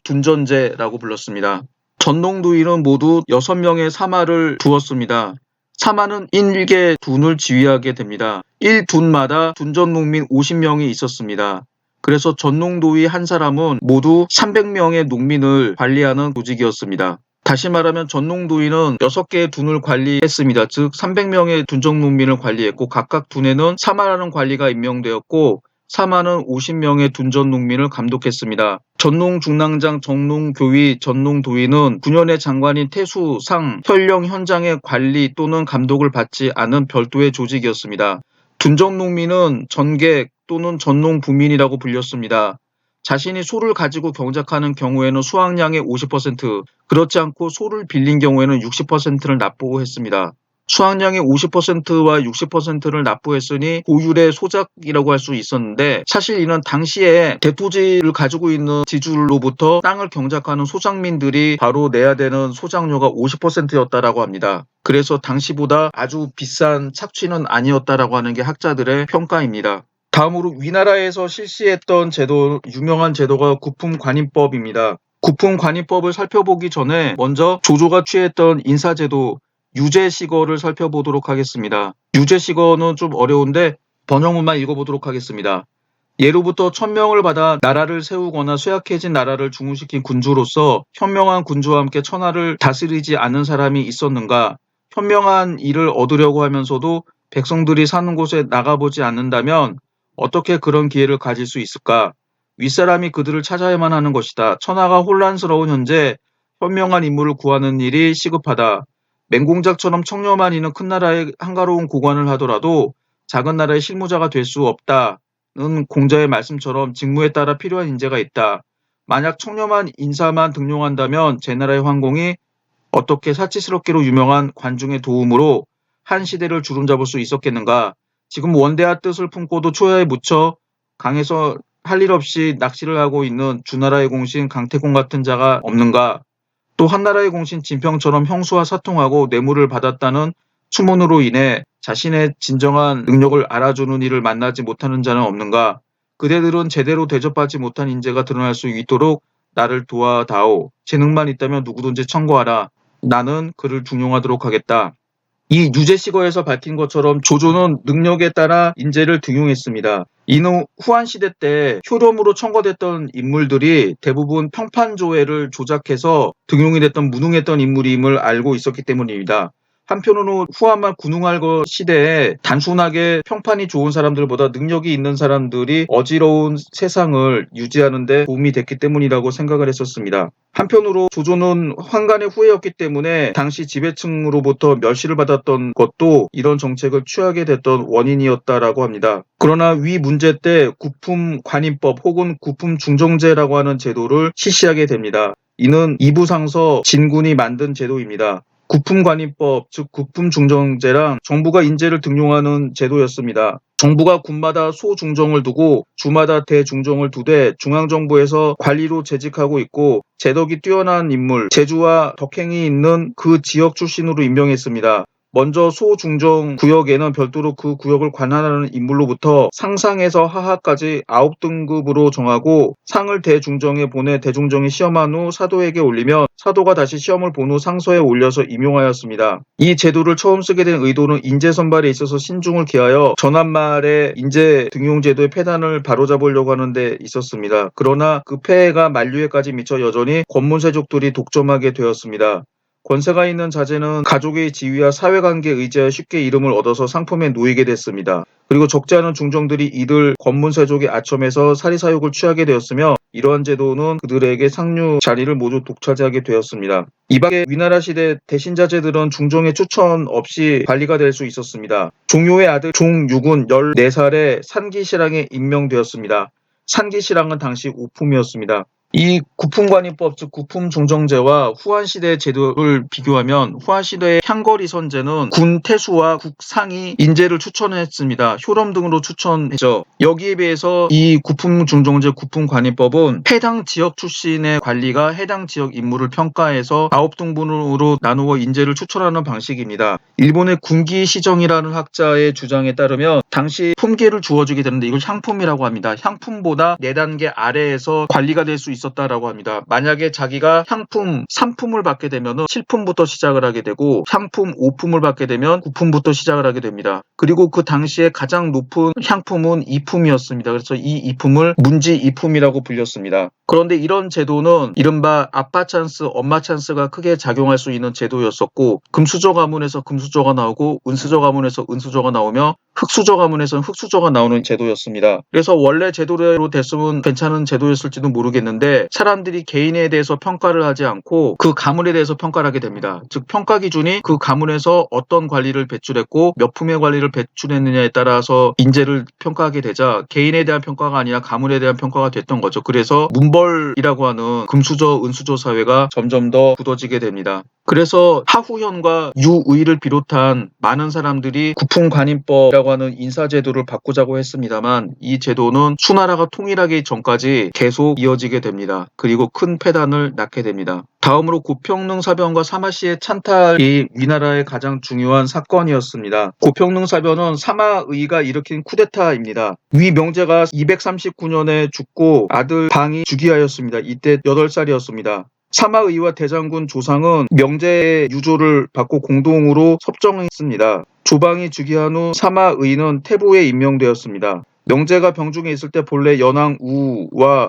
둔전제라고 불렀습니다. 전농도위는 모두 6명의 사마를 두었습니다. 사마는 1개 둔을 지휘하게 됩니다. 1둔마다 둔전농민 50명이 있었습니다. 그래서 전농도위 한 사람은 모두 300명의 농민을 관리하는 조직이었습니다. 다시 말하면 전농도위는 6개의 둔을 관리했습니다. 즉 300명의 둔전농민을 관리했고 각각 둔에는 사마라는 관리가 임명되었고 사마는 50명의 둔전농민을 감독했습니다. 전농중랑장, 전농교위, 전농도위는 9년의 장관인 태수, 상, 현령, 현장의 관리 또는 감독을 받지 않은 별도의 조직이었습니다. 둔전농민은 전객 또는 전농부민이라고 불렸습니다. 자신이 소를 가지고 경작하는 경우에는 수확량의 50%, 그렇지 않고 소를 빌린 경우에는 60%를 납부했습니다. 수확량의 50%와 60%를 납부했으니 고율의 소작이라고 할 수 있었는데 사실 이는 당시에 대토지를 가지고 있는 지주로부터 땅을 경작하는 소작민들이 바로 내야 되는 소작료가 50%였다라고 합니다. 그래서 당시보다 아주 비싼 착취는 아니었다라고 하는 게 학자들의 평가입니다. 다음으로 위나라에서 실시했던 유명한 제도가 구품관인법입니다. 구품관인법을 살펴보기 전에 먼저 조조가 취했던 인사제도 유제시거를 살펴보도록 하겠습니다. 유제시거는 좀 어려운데 번역문만 읽어보도록 하겠습니다. 예로부터 천명을 받아 나라를 세우거나 쇠약해진 나라를 중흥시킨 군주로서 현명한 군주와 함께 천하를 다스리지 않은 사람이 있었는가? 현명한 일을 얻으려고 하면서도 백성들이 사는 곳에 나가보지 않는다면 어떻게 그런 기회를 가질 수 있을까? 윗사람이 그들을 찾아야만 하는 것이다. 천하가 혼란스러운 현재 현명한 인물을 구하는 일이 시급하다. 맹공작처럼 청렴한 이는 큰 나라의 한가로운 고관을 하더라도 작은 나라의 실무자가 될 수 없다는 공자의 말씀처럼 직무에 따라 필요한 인재가 있다. 만약 청렴한 인사만 등용한다면 제 나라의 황공이 어떻게 사치스럽기로 유명한 관중의 도움으로 한 시대를 주름잡을 수 있었겠는가? 지금 원대한 뜻을 품고도 초야에 묻혀 강에서 할 일 없이 낚시를 하고 있는 주나라의 공신 강태공 같은 자가 없는가? 또 한나라의 공신 진평처럼 형수와 사통하고 뇌물을 받았다는 추문으로 인해 자신의 진정한 능력을 알아주는 이를 만나지 못하는 자는 없는가? 그대들은 제대로 대접받지 못한 인재가 드러날 수 있도록 나를 도와다오. 재능만 있다면 누구든지 청구하라. 나는 그를 중용하도록 하겠다. 이 유제시거에서 밝힌 것처럼 조조는 능력에 따라 인재를 등용했습니다. 이는 후한 시대 때 효렴으로 청거됐던 인물들이 대부분 평판조회를 조작해서 등용이 됐던 무능했던 인물임을 알고 있었기 때문입니다. 한편으로는 후한말 군웅할거 시대에 단순하게 평판이 좋은 사람들보다 능력이 있는 사람들이 어지러운 세상을 유지하는 데 도움이 됐기 때문이라고 생각을 했었습니다. 한편으로 조조는 환관의 후예였기 때문에 당시 지배층으로부터 멸시를 받았던 것도 이런 정책을 취하게 됐던 원인이었다라고 합니다. 그러나 위 문제 때 구품관인법 혹은 구품중정제라고 하는 제도를 실시하게 됩니다. 이는 이부상서 진군이 만든 제도입니다. 구품관인법, 즉 구품중정제랑 정부가 인재를 등용하는 제도였습니다. 정부가 군마다 소중정을 두고 주마다 대중정을 두되 중앙정부에서 관리로 재직하고 있고 재덕이 뛰어난 인물, 재주와 덕행이 있는 그 지역 출신으로 임명했습니다. 먼저 소중정 구역에는 별도로 그 구역을 관할하는 인물로부터 상상에서 하하까지 9등급으로 정하고 상을 대중정에 보내 대중정이 시험한 후 사도에게 올리면 사도가 다시 시험을 본 후 상서에 올려서 임용하였습니다. 이 제도를 처음 쓰게 된 의도는 인재 선발에 있어서 신중을 기하여 전한말의 인재 등용 제도의 폐단을 바로잡으려고 하는 데 있었습니다. 그러나 그 폐해가 만류에까지 미쳐 여전히 권문세족들이 독점하게 되었습니다. 권세가 있는 자제는 가족의 지위와 사회관계에 의지하여 쉽게 이름을 얻어서 상품에 놓이게 됐습니다. 그리고 적지 않은 중정들이 이들 권문세족의 아첨에서 사리사욕을 취하게 되었으며 이러한 제도는 그들에게 상류 자리를 모두 독차지하게 되었습니다. 이밖에 위나라 시대 대신자제들은 중정의 추천 없이 관리가 될 수 있었습니다. 종요의 아들 종육은 14살에 산기시랑에 임명되었습니다. 산기시랑은 당시 오품이었습니다. 이 구품관인법 즉 구품중정제와 후한시대 제도를 비교하면 후한시대의 향거리 선제는 군 태수와 국상이 인재를 추천했습니다. 효럼 등으로 추천했죠. 여기에 비해서 이 구품중정제 구품관인법은 해당 지역 출신의 관리가 해당 지역 인물을 평가해서 9등분으로 나누어 인재를 추천하는 방식입니다. 일본의 군기시정이라는 학자의 주장에 따르면 당시 품계를 주어주게 되는데 이걸 향품이라고 합니다. 향품보다 4단계 아래에서 관리가 될 수 있었다라고 합니다. 만약에 자기가 향품 3품을 받게 되면 7품부터 시작을 하게 되고 향품 5품을 받게 되면 9품부터 시작을 하게 됩니다. 그리고 그 당시에 가장 높은 향품은 2품이었습니다. 그래서 이 2품을 문지 2품이라고 불렸습니다. 그런데 이런 제도는 이른바 아빠 찬스, 엄마 찬스가 크게 작용할 수 있는 제도였었고 금수저 가문에서 금수저가 나오고 은수저 가문에서 은수저가 나오며 흑수저 가문에서는 흑수저가 나오는 제도였습니다. 그래서 원래 제도대로 됐으면 괜찮은 제도였을지도 모르겠는데 사람들이 개인에 대해서 평가를 하지 않고 그 가문에 대해서 평가를 하게 됩니다. 즉 평가 기준이 그 가문에서 어떤 관리를 배출했고 몇 품의 관리를 배출했느냐에 따라서 인재를 평가하게 되자 개인에 대한 평가가 아니라 가문에 대한 평가가 됐던 거죠. 그래서 문벌이라고 하는 금수저, 은수저 사회가 점점 더 굳어지게 됩니다. 그래서 하후현과 유의를 비롯한 많은 사람들이 구품관인법이라고 하는 인사제도를 바꾸자고 했습니다만 이 제도는 수나라가 통일하기 전까지 계속 이어지게 됩니다. 그리고 큰 폐단을 낳게 됩니다. 다음으로 고평릉사변과 사마시의 찬탈이 위나라의 가장 중요한 사건이었습니다. 고평릉사변은 사마의가 일으킨 쿠데타입니다. 위 명제가 239년에 죽고 아들 방이 즉위하였습니다. 이때 8살이었습니다. 사마의와 대장군 조상은 명제의 유조를 받고 공동으로 섭정했습니다. 조방이 즉위한 후 사마의는 태부에 임명되었습니다. 명제가 병중에 있을 때 본래 연왕 우와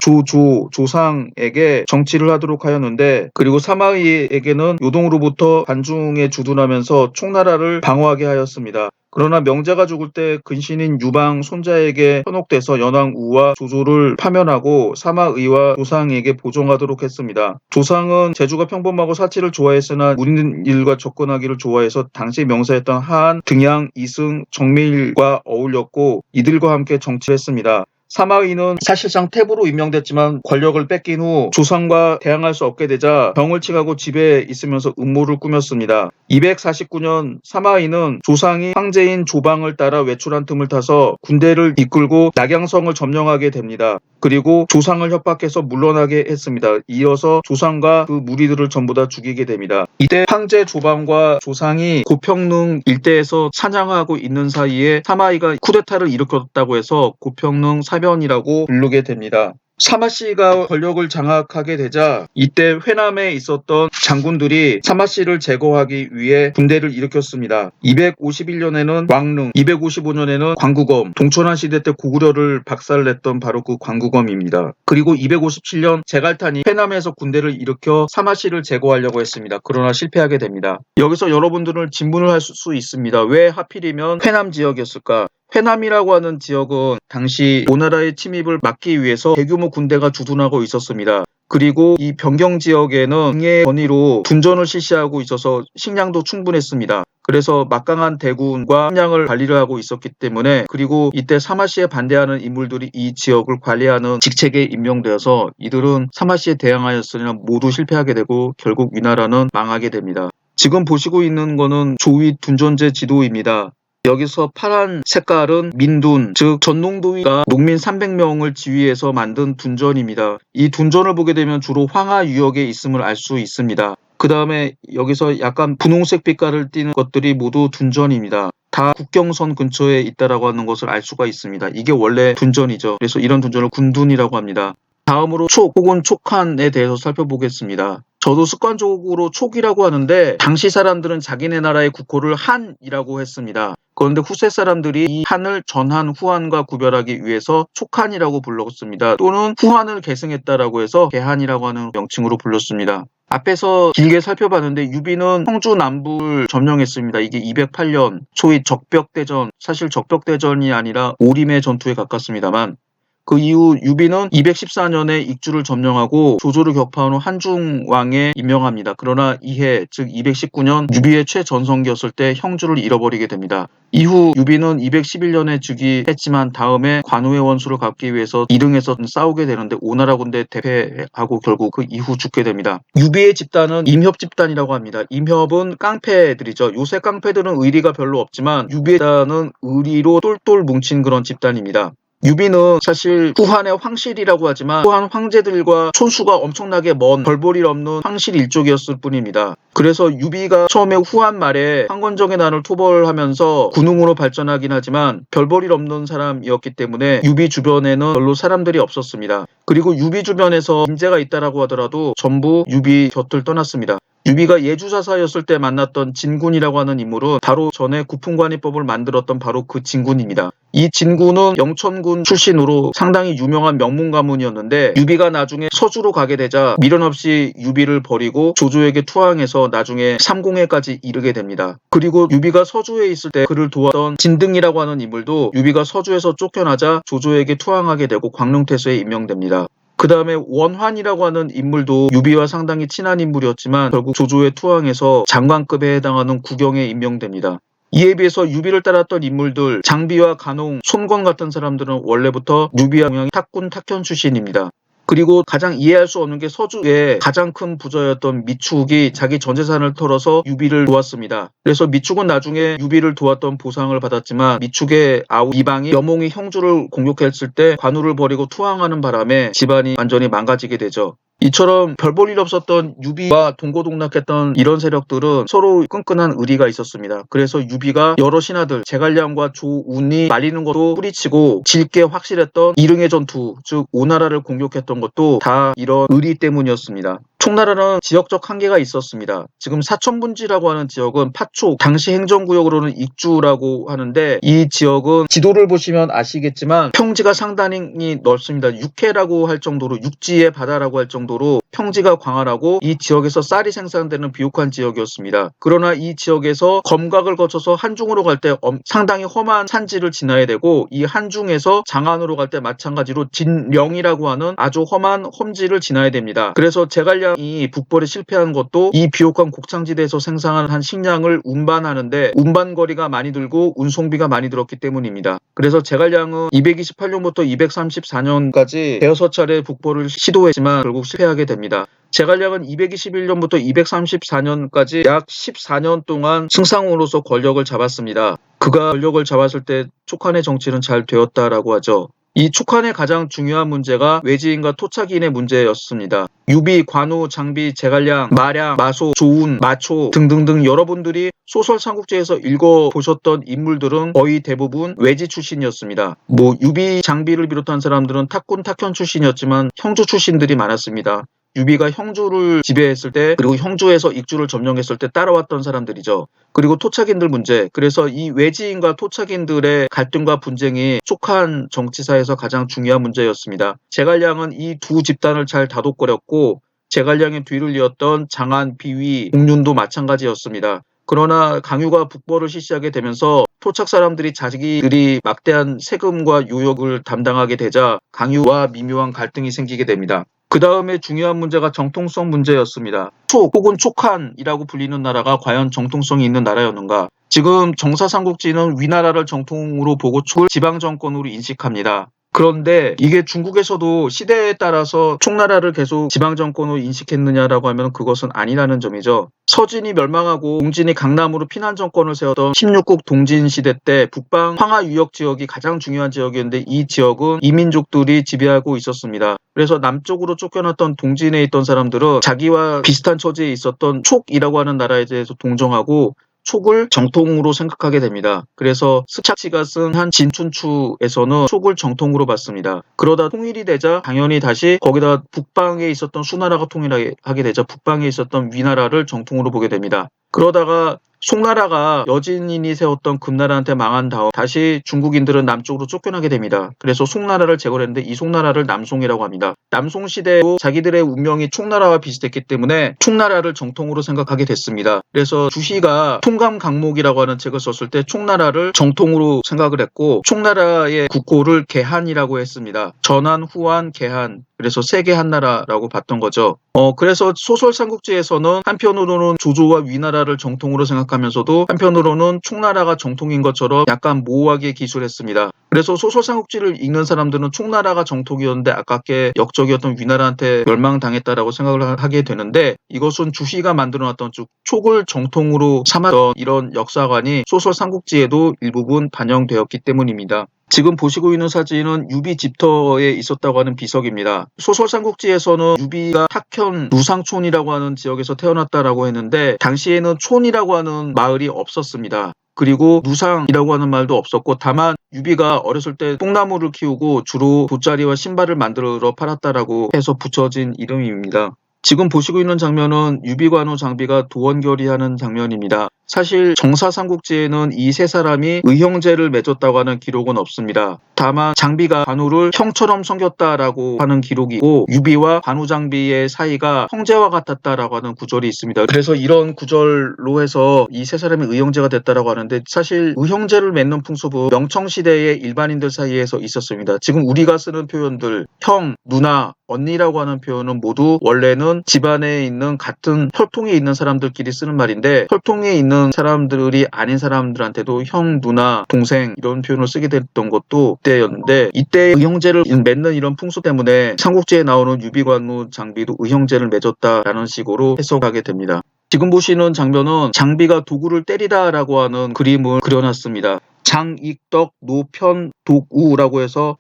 조상에게 정치를 하도록 하였는데 그리고 사마의에게는 요동으로부터 관중에 주둔하면서 총나라를 방어하게 하였습니다. 그러나 명자가 죽을 때 근신인 유방 손자에게 현혹돼서 연왕 우와 조조를 파면하고 사마의와 조상에게 보종하도록 했습니다. 조상은 재주가 평범하고 사치를 좋아했으나 무리는 일과 접근하기를 좋아해서 당시 명사였던 하한, 등양, 이승, 정매일과 어울렸고 이들과 함께 정치를 했습니다. 사마의는 사실상 태부로 임명됐지만 권력을 뺏긴 후 조상과 대항할 수 없게 되자 병을 치가고 집에 있으면서 음모를 꾸몄습니다. 249년 사마의는 조상이 황제인 조방을 따라 외출한 틈을 타서 군대를 이끌고 낙양성을 점령하게 됩니다. 그리고 조상을 협박해서 물러나게 했습니다. 이어서 조상과 그 무리들을 전부 다 죽이게 됩니다. 이때 황제 조방과 조상이 고평릉 일대에서 사냥하고 있는 사이에 사마의가 쿠데타를 일으켰다고 해서 고평릉 사변이라고 부르게 됩니다. 사마씨가 권력을 장악하게 되자 이때 회남에 있었던 장군들이 사마씨를 제거하기 위해 군대를 일으켰습니다. 251년에는 왕릉, 255년에는 광구검, 동천한 시대 때 고구려를 박살냈던 바로 그 광구검입니다. 그리고 257년 제갈탄이 회남에서 군대를 일으켜 사마씨를 제거하려고 했습니다. 그러나 실패하게 됩니다. 여기서 여러분들은 질문을 할 수 있습니다. 왜 하필이면 회남 지역이었을까? 회남이라고 하는 지역은 당시 오나라의 침입을 막기 위해서 대규모 군대가 주둔하고 있었습니다. 그리고 이 변경 지역에는 응의 권위로 둔전을 실시하고 있어서 식량도 충분했습니다. 그래서 막강한 대군과 식량을 관리를 하고 있었기 때문에 그리고 이때 사마씨에 반대하는 인물들이 이 지역을 관리하는 직책에 임명되어서 이들은 사마씨에 대항하였으나 모두 실패하게 되고 결국 위나라는 망하게 됩니다. 지금 보시고 있는 거는 조위 둔전제 지도입니다. 여기서 파란 색깔은 민둔, 즉 전농도위가 농민 300명을 지휘해서 만든 둔전입니다. 이 둔전을 보게 되면 주로 황하 유역에 있음을 알 수 있습니다. 그 다음에 여기서 약간 분홍색 빛깔을 띠는 것들이 모두 둔전입니다. 다 국경선 근처에 있다라고 하는 것을 알 수가 있습니다. 이게 원래 둔전이죠. 그래서 이런 둔전을 군둔이라고 합니다. 다음으로 촉 혹은 촉한에 대해서 살펴보겠습니다. 저도 습관적으로 촉이라고 하는데 당시 사람들은 자기네 나라의 국호를 한이라고 했습니다. 그런데 후세 사람들이 이 한을 전한, 후한과 구별하기 위해서 촉한이라고 불렀습니다. 또는 후한을 계승했다라고 해서 개한이라고 하는 명칭으로 불렀습니다. 앞에서 길게 살펴봤는데 유비는 청주 남부를 점령했습니다. 이게 208년 소위 적벽대전, 사실 적벽대전이 아니라 오림의 전투에 가깝습니다만 그 이후 유비는 214년에 익주를 점령하고 조조를 격파한 후 한중왕에 임명합니다. 그러나 이해, 즉 219년 유비의 최전성기였을 때 형주를 잃어버리게 됩니다. 이후 유비는 211년에 즉위했지만 다음에 관우의 원수를 갚기 위해서 이릉에서 싸우게 되는데 오나라 군대 대패하고 결국 그 이후 죽게 됩니다. 유비의 집단은 임협 집단이라고 합니다. 임협은 깡패들이죠. 요새 깡패들은 의리가 별로 없지만 유비의 집단은 의리로 똘똘 뭉친 그런 집단입니다. 유비는 사실 후한의 황실이라고 하지만 후한 황제들과 촌수가 엄청나게 먼 별볼일 없는 황실 일족이었을 뿐입니다. 그래서 유비가 처음에 후한 말에 황건적의 난을 토벌하면서 군웅으로 발전하긴 하지만 별볼일 없는 사람이었기 때문에 유비 주변에는 별로 사람들이 없었습니다. 그리고 유비 주변에서 인재가 있다라고 하더라도 전부 유비 곁을 떠났습니다. 유비가 예주사사였을 때 만났던 진군이라고 하는 인물은 바로 전에 구품관이법을 만들었던 바로 그 진군입니다. 이 진군은 영천군 출신으로 상당히 유명한 명문 가문이었는데 유비가 나중에 서주로 가게 되자 미련 없이 유비를 버리고 조조에게 투항해서 나중에 삼공회까지 이르게 됩니다. 그리고 유비가 서주에 있을 때 그를 도왔던 진등이라고 하는 인물도 유비가 서주에서 쫓겨나자 조조에게 투항하게 되고 광릉태수에 임명됩니다. 그 다음에 원환이라고 하는 인물도 유비와 상당히 친한 인물이었지만 결국 조조에 투항해서 장관급에 해당하는 구경에 임명됩니다. 이에 비해서 유비를 따랐던 인물들 장비와 간홍, 손권 같은 사람들은 원래부터 유비와 동양의 탁군 탁현 출신입니다. 그리고 가장 이해할 수 없는 게 서주의 가장 큰 부자였던 미축이 자기 전 재산을 털어서 유비를 도왔습니다. 그래서 미축은 나중에 유비를 도왔던 보상을 받았지만 미축의 아우 이방이 여몽이 형주를 공격했을 때 관우를 버리고 투항하는 바람에 집안이 완전히 망가지게 되죠. 이처럼 별 볼 일 없었던 유비와 동고동락했던 이런 세력들은 서로 끈끈한 의리가 있었습니다. 그래서 유비가 여러 신하들 제갈량과 조운이 말리는 것도 뿌리치고 질게 확실했던 이릉의 전투, 즉 오나라를 공격했던 것도 다 이런 의리 때문이었습니다. 총나라는 지역적 한계가 있었습니다. 지금 사천분지라고 하는 지역은 파촉, 당시 행정구역으로는 익주라고 하는데 이 지역은 지도를 보시면 아시겠지만 평지가 상당히 넓습니다. 육해라고 할 정도로 육지의 바다라고 할 정도로 평지가 광활하고 이 지역에서 쌀이 생산되는 비옥한 지역이었습니다. 그러나 이 지역에서 검각을 거쳐서 한중으로 갈 때 상당히 험한 산지를 지나야 되고 이 한중에서 장안으로 갈 때 마찬가지로 진령이라고 하는 아주 험한 험지를 지나야 됩니다. 그래서 제갈량이 북벌에 실패한 것도 이 비옥한 곡창지대에서 생산한 식량을 운반하는데 운반거리가 많이 들고 운송비가 많이 들었기 때문입니다. 그래서 제갈량은 228년부터 234년까지 대여섯 차례 북벌을 시도했지만 결국 실패하게 됩니다. 제갈량은 221년부터 234년까지 약 14년 동안 승상으로서 권력을 잡았습니다. 그가 권력을 잡았을 때 촉한의 정치는 잘 되었다라고 하죠. 이 촉한의 가장 중요한 문제가 외지인과 토착인의 문제였습니다. 유비, 관우, 장비, 제갈량, 마량, 마소, 조운, 마초 등등등 여러분들이 소설 삼국지에서 읽어보셨던 인물들은 거의 대부분 외지 출신이었습니다. 유비, 장비를 비롯한 사람들은 탁군, 탁현 출신이었지만 형주 출신들이 많았습니다. 유비가 형주를 지배했을 때 그리고 형주에서 익주를 점령했을 때 따라왔던 사람들이죠. 그리고 토착인들 문제. 그래서 이 외지인과 토착인들의 갈등과 분쟁이 촉한 정치사에서 가장 중요한 문제였습니다. 제갈량은 이 두 집단을 잘 다독거렸고 제갈량의 뒤를 이었던 장안, 비위, 공륜도 마찬가지였습니다. 그러나 강유가 북벌을 실시하게 되면서 토착 사람들이 자기들이 막대한 세금과 요역을 담당하게 되자 강유와 미묘한 갈등이 생기게 됩니다. 그 다음에 중요한 문제가 정통성 문제였습니다. 촉 혹은 촉한이라고 불리는 나라가 과연 정통성이 있는 나라였는가? 지금 정사삼국지는 위나라를 정통으로 보고 촉을 지방정권으로 인식합니다. 그런데 이게 중국에서도 시대에 따라서 촉나라를 계속 지방정권으로 인식했느냐라고 하면 그것은 아니라는 점이죠. 서진이 멸망하고 동진이 강남으로 피난정권을 세웠던 16국 동진 시대 때 북방 황하 유역 지역이 가장 중요한 지역이었는데 이 지역은 이민족들이 지배하고 있었습니다. 그래서 남쪽으로 쫓겨났던 동진에 있던 사람들은 자기와 비슷한 처지에 있었던 촉이라고 하는 나라에 대해서 동정하고 촉을 정통으로 생각하게 됩니다. 그래서 스차치가 쓴 한 진춘추에서는 촉을 정통으로 봤습니다. 그러다 통일이 되자 당연히 다시 거기다 북방에 있었던 수나라가 통일하게 되자 북방에 있었던 위나라를 정통으로 보게 됩니다. 그러다가 송나라가 여진인이 세웠던 금나라한테 망한 다음 다시 중국인들은 남쪽으로 쫓겨나게 됩니다. 그래서 송나라를 제거했는데 이 송나라를 남송이라고 합니다. 남송 시대에도 자기들의 운명이 촉나라와 비슷했기 때문에 촉나라를 정통으로 생각하게 됐습니다. 그래서 주시가 통감강목이라고 하는 책을 썼을 때 촉나라를 정통으로 생각을 했고 촉나라의 국호를 개한이라고 했습니다. 전한, 후한, 개한. 그래서 세계 한나라라고 봤던 거죠. 그래서 소설 삼국지에서는 한편으로는 조조와 위나라를 정통으로 생각하면서도 한편으로는 촉나라가 정통인 것처럼 약간 모호하게 기술했습니다. 그래서 소설 삼국지를 읽는 사람들은 촉나라가 정통이었는데 아깝게 역적이었던 위나라한테 멸망당했다라고 생각을 하게 되는데 이것은 주시가 만들어놨던 촉을 정통으로 삼았던 이런 역사관이 소설 삼국지에도 일부분 반영되었기 때문입니다. 지금 보시고 있는 사진은 유비 집터에 있었다고 하는 비석입니다. 소설 삼국지에서는 유비가 탁현 누상촌이라고 하는 지역에서 태어났다라고 했는데 당시에는 촌이라고 하는 마을이 없었습니다. 그리고 누상이라고 하는 말도 없었고 다만 유비가 어렸을 때 뽕나무를 키우고 주로 돗자리와 신발을 만들어 팔았다라고 해서 붙여진 이름입니다. 지금 보시고 있는 장면은 유비관우 장비가 도원결의하는 장면입니다. 사실 정사삼국지에는 이 세 사람이 의형제를 맺었다고 하는 기록은 없습니다. 다만 장비가 관우를 형처럼 섬겼다라고 하는 기록이고 유비와 관우 장비의 사이가 형제와 같았다라고 하는 구절이 있습니다. 그래서 이런 구절로 해서 이 세 사람이 의형제가 됐다라고 하는데 사실 의형제를 맺는 풍습은 명청시대의 일반인들 사이에서 있었습니다. 지금 우리가 쓰는 표현들 형, 누나, 언니라고 하는 표현은 모두 원래는 집안에 있는 같은 혈통에 있는 사람들끼리 쓰는 말인데 혈통에 있는 사람들이 아닌 사람들한테도 형, 누나, 동생 이런 표현을 쓰게 됐던 것도 이때였는데 이때 의형제를 맺는 이런 풍습 때문에 삼국지에 나오는 유비관우 장비도 의형제를 맺었다라는 식으로 해석하게 됩니다. 지금 보시는 장면은 장비가 도구를 때리다라고 하는 그림을 그려놨습니다. 장익덕, 노편, 독우라고 해서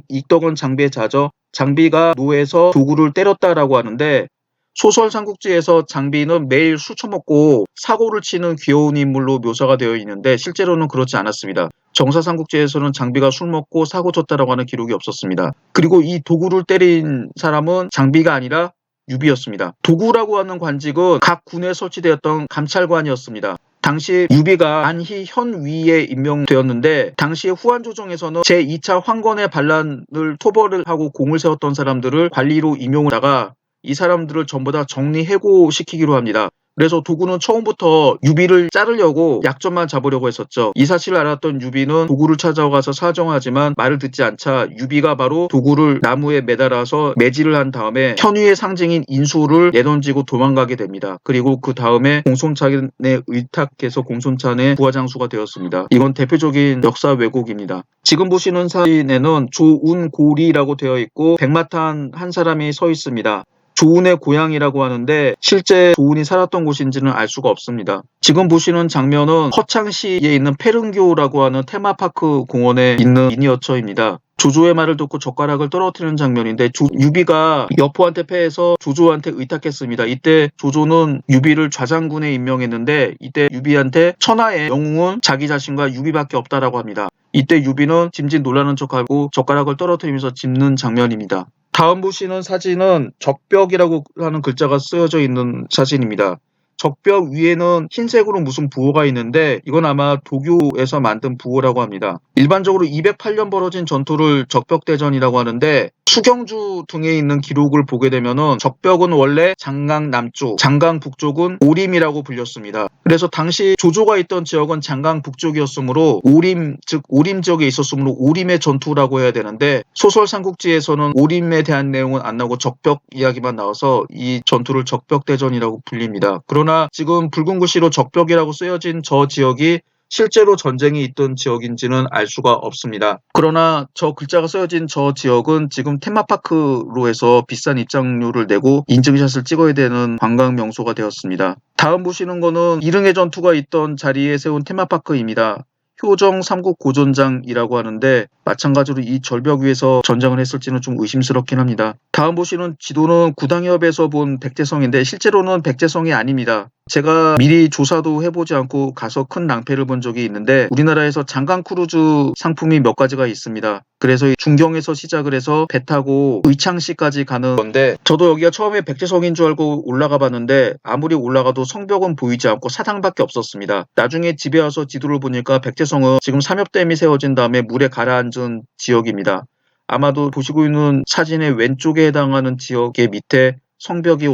익덕은 장비의 자죠. 장비가 노에서 도구를 때렸다라고 하는데 소설 삼국지에서 장비는 매일 술 처먹고 사고를 치는 귀여운 인물로 묘사가 되어 있는데 실제로는 그렇지 않았습니다. 정사삼국지에서는 장비가 술 먹고 사고 쳤다라고 하는 기록이 없었습니다. 그리고 이 도구를 때린 사람은 장비가 아니라 유비였습니다. 도구라고 하는 관직은 각 군에 설치되었던 감찰관이었습니다. 당시 유비가 안희 현위에 임명되었는데 당시 후한조정에서는 제2차 황건의 반란을 토벌을 하고 공을 세웠던 사람들을 관리로 임용을 하다가 이 사람들을 전부 다 정리해고시키기로 합니다. 그래서 도구는 처음부터 유비를 자르려고 약점만 잡으려고 했었죠. 이 사실을 알았던 유비는 도구를 찾아가서 사정하지만 말을 듣지 않자 유비가 바로 도구를 나무에 매달아서 매질을 한 다음에 현위의 상징인 인수를 내던지고 도망가게 됩니다. 그리고 그 다음에 공손찬에 의탁해서 공손찬의 부하장수가 되었습니다. 이건 대표적인 역사 왜곡입니다. 지금 보시는 사진에는 조운고리라고 되어 있고 백마탄 한 사람이 서 있습니다. 조운의 고향이라고 하는데 실제 조운이 살았던 곳인지는 알 수가 없습니다. 지금 보시는 장면은 허창시에 있는 페른교라고 하는 테마파크 공원에 있는 미니어처입니다. 조조의 말을 듣고 젓가락을 떨어뜨리는 장면인데 유비가 여포한테 패해서 조조한테 의탁했습니다. 이때 조조는 유비를 좌장군에 임명했는데 이때 유비한테 천하의 영웅은 자기 자신과 유비밖에 없다라고 합니다. 이때 유비는 짐짓 놀라는 척하고 젓가락을 떨어뜨리면서 짚는 장면입니다. 다음 보시는 사진은 적벽이라고 하는 글자가 쓰여져 있는 사진입니다. 적벽 위에는 흰색으로 무슨 부호가 있는데 이건 아마 도교에서 만든 부호라고 합니다. 일반적으로 208년 벌어진 전투를 적벽대전이라고 하는데 수경주 등에 있는 기록을 보게 되면은 적벽은 원래 장강 남쪽, 장강 북쪽은 오림이라고 불렸습니다. 그래서 당시 조조가 있던 지역은 장강 북쪽이었으므로 오림, 즉 오림 지역에 있었으므로 오림의 전투라고 해야 되는데 소설 삼국지에서는 오림에 대한 내용은 안 나오고 적벽 이야기만 나와서 이 전투를 적벽대전이라고 불립니다. 그러나 지금 붉은 글씨로 적벽이라고 쓰여진 저 지역이 실제로 전쟁이 있던 지역인지는 알 수가 없습니다. 그러나 저 글자가 쓰여진 저 지역은 지금 테마파크로 해서 비싼 입장료를 내고 인증샷을 찍어야 되는 관광 명소가 되었습니다. 다음 보시는 거는 이릉의 전투가 있던 자리에 세운 테마파크입니다. 효정 삼국고전장이라고 하는데 마찬가지로 이 절벽 위에서 전쟁을 했을지는 좀 의심스럽긴 합니다. 다음 보시는 지도는 구당협에서 본 백제성인데 실제로는 백제성이 아닙니다. 제가 미리 조사도 해보지 않고 가서 큰 낭패를 본 적이 있는데 우리나라에서 장강 크루즈 상품이 몇 가지가 있습니다. 그래서 중경에서 시작을 해서 배 타고 의창시까지 가는 건데 저도 여기가 처음에 백제성인 줄 알고 올라가 봤는데 아무리 올라가도 성벽은 보이지 않고 사당밖에 없었습니다. 나중에 집에 와서 지도를 보니까 백제성은 지금 삼엽댐이 세워진 다음에 물에 가라앉은 지역입니다. 아마도 보시고 있는 사진의 왼쪽에 해당하는 지역의 밑에 성벽이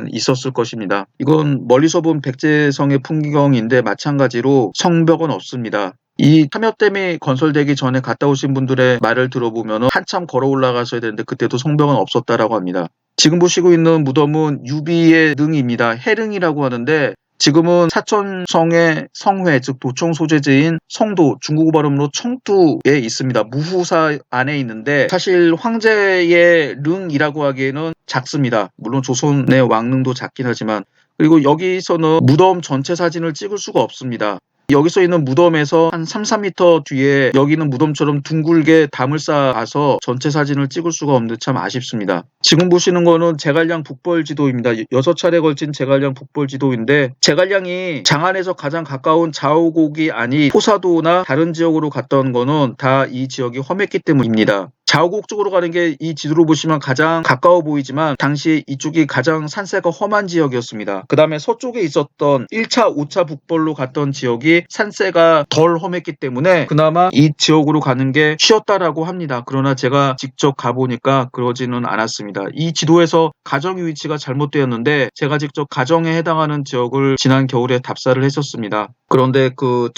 있었을 것입니다. 이건 멀리서 본 백제성의 풍경인데 마찬가지로 성벽은 없습니다. 이 삼엽댐이 건설되기 전에 갔다 오신 분들의 말을 들어보면 한참 걸어 올라가셔야 되는데 그때도 성벽은 없었다라고 합니다. 지금 보시고 있는 무덤은 유비의 능입니다. 해릉이라고 하는데 지금은 사천성의 성회 즉 도청 소재지인 성도 중국어 발음으로 청두에 있습니다. 무후사 안에 있는데 사실 황제의 릉이라고 하기에는 작습니다. 물론 조선의 왕릉도 작긴 하지만 그리고 여기서는 무덤 전체 사진을 찍을 수가 없습니다. 여기서 있는 무덤에서 한 3, 4m 뒤에 여기는 무덤처럼 둥글게 담을 쌓아서 전체 사진을 찍을 수가 없는데 참 아쉽습니다. 지금 보시는 거는 제갈량 북벌지도입니다. 6차례 걸친 제갈량 북벌지도인데 제갈량이 장안에서 가장 가까운 자오곡이 아닌 포사도나 다른 지역으로 갔던 거는 다 이 지역이 험했기 때문입니다. 자오곡 쪽으로 가는 게 이 지도로 보시면 가장 가까워 보이지만 당시 이쪽이 가장 산세가 험한 지역이었습니다. 그 다음에 서쪽에 있었던 1차, 5차 북벌로 갔던 지역이 산세가 덜 험했기 때문에 그나마 이 지역으로 가는 게 쉬웠다라고 합니다. 그러나 제가 직접 가보니까 그러지는 않았습니다. 이 지도에서 가정의 위치가 잘못되었는데 제가 직접 가정에 해당하는 지역을 지난 겨울에 답사를 했었습니다. 그런데 그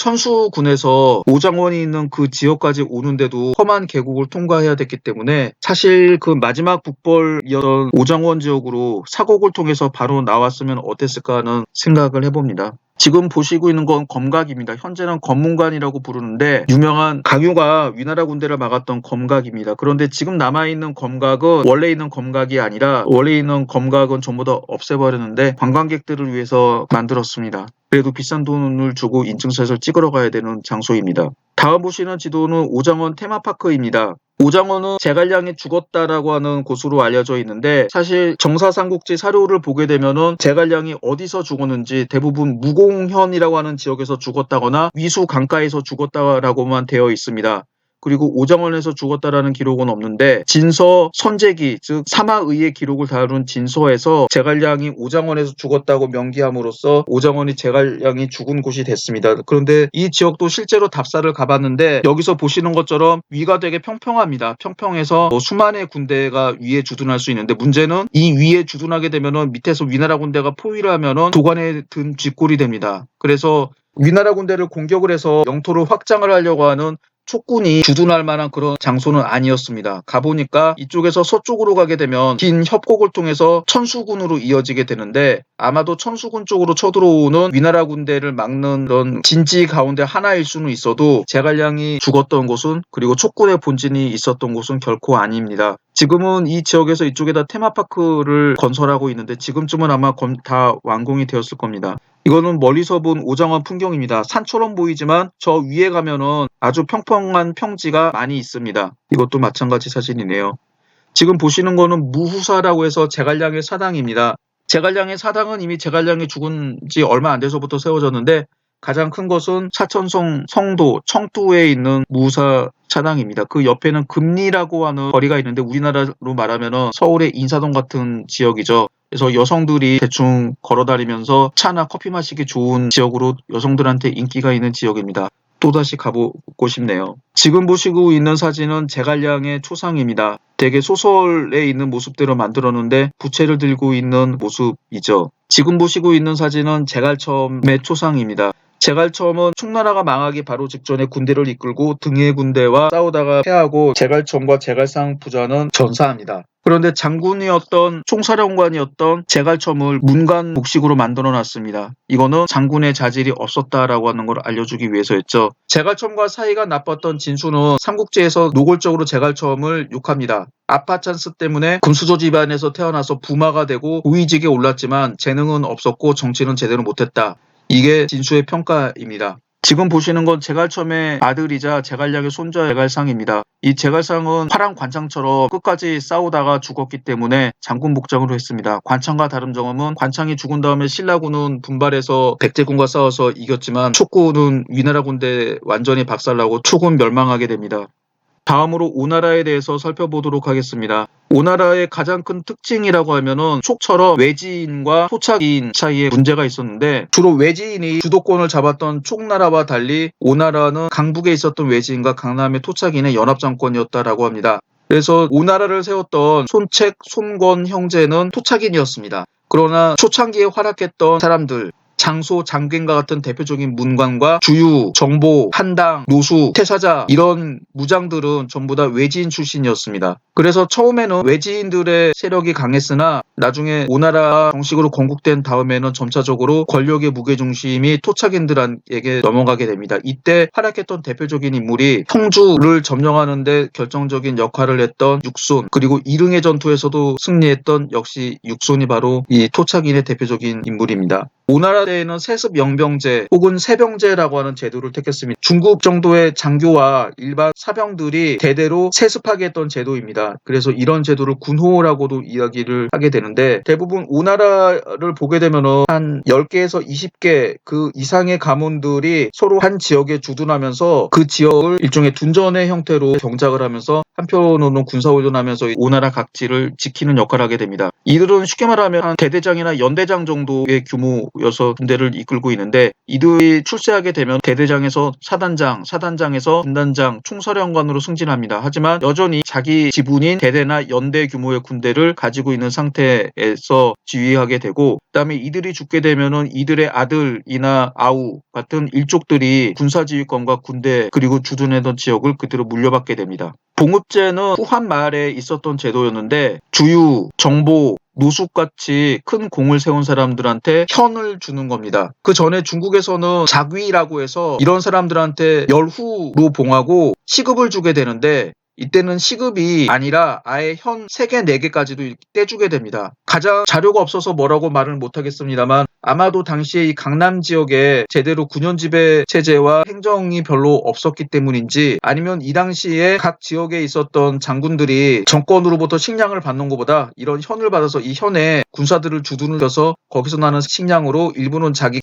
천수군에서 오장원이 있는 그 지역까지 오는데도 험한 계곡을 통과해야 됐기 때문에 사실 그 마지막 북벌이었던 오장원 지역으로 사곡을 통해서 바로 나왔으면 어땠을까 하는 생각을 해봅니다. 지금 보시고 있는 건 검각입니다. 현재는 검문관이라고 부르는데 유명한 강효가 위나라 군대를 막았던 검각입니다. 그런데 지금 남아있는 검각은 원래 있는 검각이 아니라 원래 있는 검각은 전부 다 없애버렸는데 관광객들을 위해서 만들었습니다. 그래도 비싼 돈을 주고 인증샷을 찍으러 가야 되는 장소입니다. 다음 보시는 지도는 오장원 테마파크입니다. 오장원은 제갈량이 죽었다라고 하는 곳으로 알려져 있는데 사실 정사삼국지 사료를 보게 되면은 제갈량이 어디서 죽었는지 대부분 무공현이라고 하는 지역에서 죽었다거나 위수 강가에서 죽었다라고만 되어 있습니다. 그리고 오정원에서 죽었다라는 기록은 없는데 진서 선제기 즉 사마의의 기록을 다룬 진서에서 제갈량이 오정원에서 죽었다고 명기함으로써 오정원이 제갈량이 죽은 곳이 됐습니다. 그런데 이 지역도 실제로 답사를 가봤는데 여기서 보시는 것처럼 위가 되게 평평합니다. 평평해서 수만의 군대가 위에 주둔할 수 있는데 문제는 이 위에 주둔하게 되면은 밑에서 위나라 군대가 포위를 하면은 도관에 든 쥐꼴이 됩니다. 그래서 위나라 군대를 공격을 해서 영토를 확장을 하려고 하는 촉군이 주둔할 만한 그런 장소는 아니었습니다. 가보니까 이쪽에서 서쪽으로 가게 되면 긴 협곡을 통해서 천수군으로 이어지게 되는데 아마도 천수군 쪽으로 쳐들어오는 위나라 군대를 막는 그런 진지 가운데 하나일 수는 있어도 제갈량이 죽었던 곳은 그리고 촉군의 본진이 있었던 곳은 결코 아닙니다. 지금은 이 지역에서 이쪽에다 테마파크를 건설하고 있는데 지금쯤은 아마 다 완공이 되었을 겁니다. 이거는 멀리서 본 오정원 풍경입니다. 산처럼 보이지만 저 위에 가면은 아주 평평한 평지가 많이 있습니다. 이것도 마찬가지 사진이네요. 지금 보시는 거는 무후사라고 해서 제갈량의 사당입니다. 제갈량의 사당은 이미 제갈량이 죽은 지 얼마 안 돼서부터 세워졌는데 가장 큰 것은 사천성 성도 청두에 있는 무후사 사당입니다. 그 옆에는 금리라고 하는 거리가 있는데 우리나라로 말하면 서울의 인사동 같은 지역이죠. 그래서 여성들이 대충 걸어다니면서 차나 커피 마시기 좋은 지역으로 여성들한테 인기가 있는 지역입니다. 또다시 가보고 싶네요. 지금 보시고 있는 사진은 제갈량의 초상입니다. 되게 소설에 있는 모습대로 만들었는데 부채를 들고 있는 모습이죠. 지금 보시고 있는 사진은 제갈첨의 초상입니다. 제갈첨은 총나라가 망하기 바로 직전에 군대를 이끌고 등의 군대와 싸우다가 패하고 제갈첨과 제갈상 부자는 전사합니다. 그런데 장군이었던 총사령관이었던 제갈첨을 문관 복식으로 만들어 놨습니다. 이거는 장군의 자질이 없었다라고 하는 걸 알려주기 위해서였죠. 제갈첨과 사이가 나빴던 진수는 삼국지에서 노골적으로 제갈첨을 욕합니다. 아파 찬스 때문에 금수저 집안에서 태어나서 부마가 되고 고위직에 올랐지만 재능은 없었고 정치는 제대로 못했다. 이게 진수의 평가입니다. 지금 보시는 건 제갈첨의 아들이자 제갈량의 손자 제갈상입니다. 이 제갈상은 파란 관창처럼 끝까지 싸우다가 죽었기 때문에 장군 복장으로 했습니다. 관창과 다른 점은 관창이 죽은 다음에 신라군은 분발해서 백제군과 싸워서 이겼지만 촉군은 위나라 군대 완전히 박살나고 촉은 멸망하게 됩니다. 다음으로 오나라에 대해서 살펴보도록 하겠습니다. 오나라의 가장 큰 특징이라고 하면은 촉처럼 외지인과 토착인 사이에 문제가 있었는데 주로 외지인이 주도권을 잡았던 촉나라와 달리 오나라는 강북에 있었던 외지인과 강남의 토착인의 연합정권이었다라고 합니다. 그래서 오나라를 세웠던 손책, 손권 형제는 토착인이었습니다. 그러나 초창기에 활약했던 사람들 장소, 장균과 같은 대표적인 문관과 주유, 정보, 한당, 노수, 태사자 이런 무장들은 전부 다 외지인 출신이었습니다. 그래서 처음에는 외지인들의 세력이 강했으나 나중에 오나라 정식으로 건국된 다음에는 점차적으로 권력의 무게중심이 토착인들에게 넘어가게 됩니다. 이때 활약했던 대표적인 인물이 청주를 점령하는 데 결정적인 역할을 했던 육손, 그리고 이릉의 전투에서도 승리했던 역시 육손이 바로 이 토착인의 대표적인 인물입니다. 오나라 때에는 세습 영병제 혹은 세병제라고 하는 제도를 택했습니다. 중급 정도의 장교와 일반 사병들이 대대로 세습하게 했던 제도입니다. 그래서 이런 제도를 군호라고도 이야기를 하게 되는데 대부분 오나라를 보게 되면은 한 10개에서 20개 그 이상의 가문들이 서로 한 지역에 주둔하면서 그 지역을 일종의 둔전의 형태로 경작을 하면서 한편으로는 군사훈련하면서 오나라 각지를 지키는 역할을 하게 됩니다. 이들은 쉽게 말하면 한 대대장이나 연대장 정도의 규모여서 군대를 이끌고 있는데 이들이 출세하게 되면 대대장에서 사단장, 사단장에서 군단장, 총사령관으로 승진합니다. 하지만 여전히 자기 지분인 대대나 연대 규모의 군대를 가지고 있는 상태에서 지휘하게 되고 그다음에 이들이 죽게 되면은 이들의 아들이나 아우 같은 일족들이 군사지휘권과 군대 그리고 주둔했던 지역을 그대로 물려받게 됩니다. 봉읍제는 후한 말에 있었던 제도였는데 주유, 정보, 노숙같이 큰 공을 세운 사람들한테 현을 주는 겁니다. 그 전에 중국에서는 작위라고 해서 이런 사람들한테 열후로 봉하고 시급을 주게 되는데 이때는 시급이 아니라 아예 현 3개, 4개까지도 떼주게 됩니다. 가장 자료가 없어서 뭐라고 말은 못하겠습니다만 아마도 당시에 이 강남 지역에 제대로 군현지배 체제와 행정이 별로 없었기 때문인지 아니면 이 당시에 각 지역에 있었던 장군들이 정권으로부터 식량을 받는 것보다 이런 현을 받아서 이 현에 군사들을 주둔해서 거기서 나는 식량으로 일부는 자기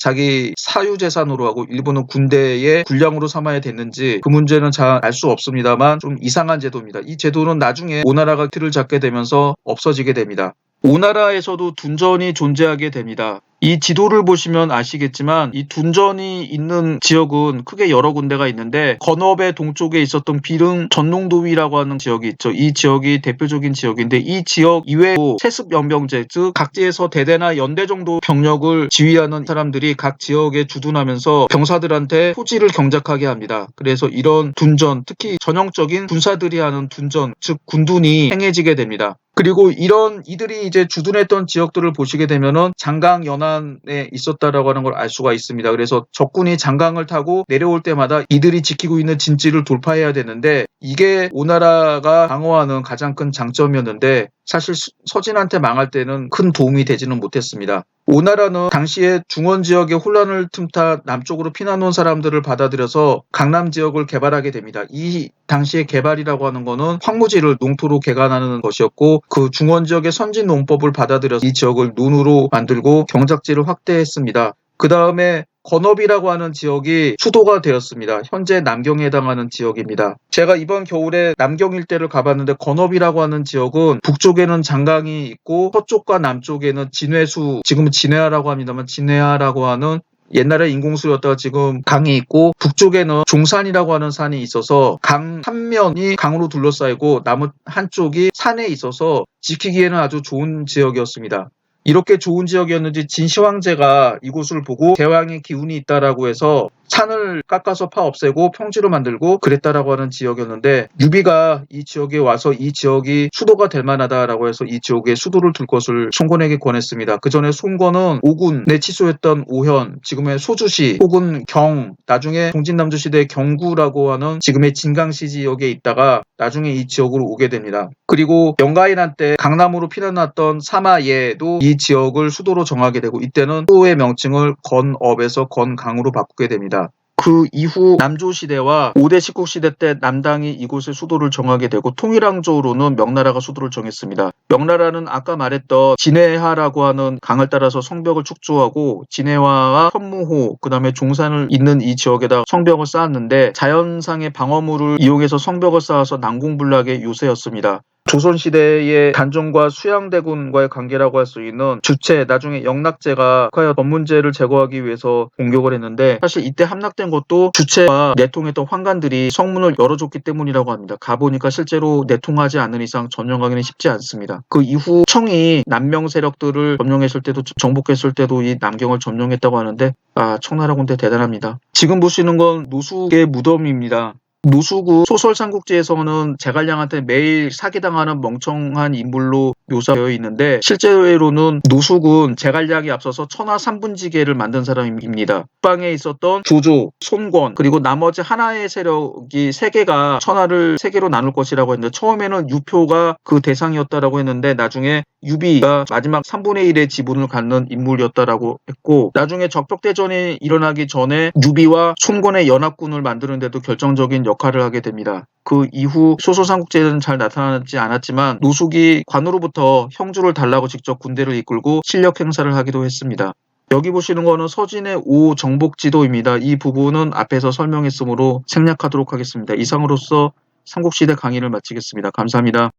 사유재산으로 하고 일부는 군대의 군량으로 삼아야 됐는지 그 문제는 잘 알 수 없습니다만 좀 이상한 제도입니다. 이 제도는 나중에 오나라가 틀을 잡게 되면서 없어지게 됩니다. 오나라에서도 둔전이 존재하게 됩니다. 이 지도를 보시면 아시겠지만 이 둔전이 있는 지역은 크게 여러 군데가 있는데 건업의 동쪽에 있었던 비릉 전농도위라고 하는 지역이 있죠. 이 지역이 대표적인 지역인데 이 지역 이외에도 세습연병제 즉 각지에서 대대나 연대 정도 병력을 지휘하는 사람들이 각 지역에 주둔하면서 병사들한테 토지를 경작하게 합니다. 그래서 이런 둔전 특히 전형적인 군사들이 하는 둔전 즉 군둔이 행해지게 됩니다. 그리고 이들이 이제 주둔했던 지역들을 보시게 되면은 장강 연안에 있었다라고 하는 걸 알 수가 있습니다. 그래서 적군이 장강을 타고 내려올 때마다 이들이 지키고 있는 진지를 돌파해야 되는데 이게 오나라가 방어하는 가장 큰 장점이었는데 사실 서진한테 망할 때는 큰 도움이 되지는 못했습니다. 오나라는 당시에 중원 지역의 혼란을 틈타 남쪽으로 피난 온 사람들을 받아들여서 강남 지역을 개발하게 됩니다. 이 당시의 개발이라고 하는 거는 황무지를 농토로 개간하는 것이었고 그 중원 지역의 선진 농법을 받아들여서 이 지역을 논으로 만들고 경작지를 확대했습니다. 그 다음에 건업이라고 하는 지역이 수도가 되었습니다. 현재 남경에 해당하는 지역입니다. 제가 이번 겨울에 남경 일대를 가봤는데 건업이라고 하는 지역은 북쪽에는 장강이 있고 서쪽과 남쪽에는 진회수, 지금은 진회하라고 합니다만 진회하라고 하는 옛날에 인공수였다가 지금 강이 있고 북쪽에는 종산이라고 하는 산이 있어서 강 한 면이 강으로 둘러싸이고 나머지 한쪽이 산에 있어서 지키기에는 아주 좋은 지역이었습니다. 이렇게 좋은 지역이었는지 진시황제가 이곳을 보고 대왕의 기운이 있다라고 해서 산을 깎아서 파 없애고 평지로 만들고 그랬다라고 하는 지역이었는데 유비가 이 지역에 와서 이 지역이 수도가 될 만하다라고 해서 이 지역에 수도를 둘 것을 송건에게 권했습니다. 그 전에 송건은 오군에 치소했던 오현, 지금의 소주시 혹은 경, 나중에 동진남주 시대의 경구라고 하는 지금의 진강시 지역에 있다가 나중에 이 지역으로 오게 됩니다. 그리고 영가인한 때 강남으로 피난왔던 사마예도 이 지역을 수도로 정하게 되고 이때는 수도의 명칭을 건업에서 건강으로 바꾸게 됩니다. 그 이후 남조시대와 5대 식국시대 때 남당이 이곳의 수도를 정하게 되고 통일왕조로는 명나라가 수도를 정했습니다. 명나라는 아까 말했던 진해하라고 하는 강을 따라서 성벽을 축조하고 진해화와 현무호 그 다음에 종산을 잇는 이 지역에다 성벽을 쌓았는데 자연상의 방어물을 이용해서 성벽을 쌓아서 난공불락의 요새였습니다. 조선시대의 단종과 수양대군과의 관계라고 할 수 있는 주체, 나중에 영락제가 북하여 법문제를 제거하기 위해서 공격을 했는데 사실 이때 함락된 것도 주체와 내통했던 환관들이 성문을 열어줬기 때문이라고 합니다. 가보니까 실제로 내통하지 않는 이상 점령하기는 쉽지 않습니다. 그 이후 청이 남명 세력들을 점령했을 때도 정복했을 때도 이 남경을 점령했다고 하는데 청나라 군대 대단합니다. 지금 보시는 건 노숙의 무덤입니다. 노숙은 소설 삼국지에서는 제갈량한테 매일 사기당하는 멍청한 인물로 묘사되어 있는데 실제로는 노숙은 제갈량이 앞서서 천하 삼분지계를 만든 사람입니다. 북방에 있었던 조조, 손권 그리고 나머지 하나의 세력이 3개가 천하를 3개로 나눌 것이라고 했는데 처음에는 유표가 그 대상이었다라고 했는데 나중에 유비가 마지막 3분의 1의 지분을 갖는 인물이었다라고 했고 나중에 적벽대전이 일어나기 전에 유비와 손권의 연합군을 만드는 데도 결정적인 역할을 하게 됩니다. 그 이후 소설삼국지에는 잘 나타나지 않았지만 노숙이 관으로부터 형주를 달라고 직접 군대를 이끌고 실력 행사를 하기도 했습니다. 여기 보시는 거는 서진의 5정복지도입니다. 이 부분은 앞에서 설명했으므로 생략하도록 하겠습니다. 이상으로서 삼국시대 강의를 마치겠습니다. 감사합니다.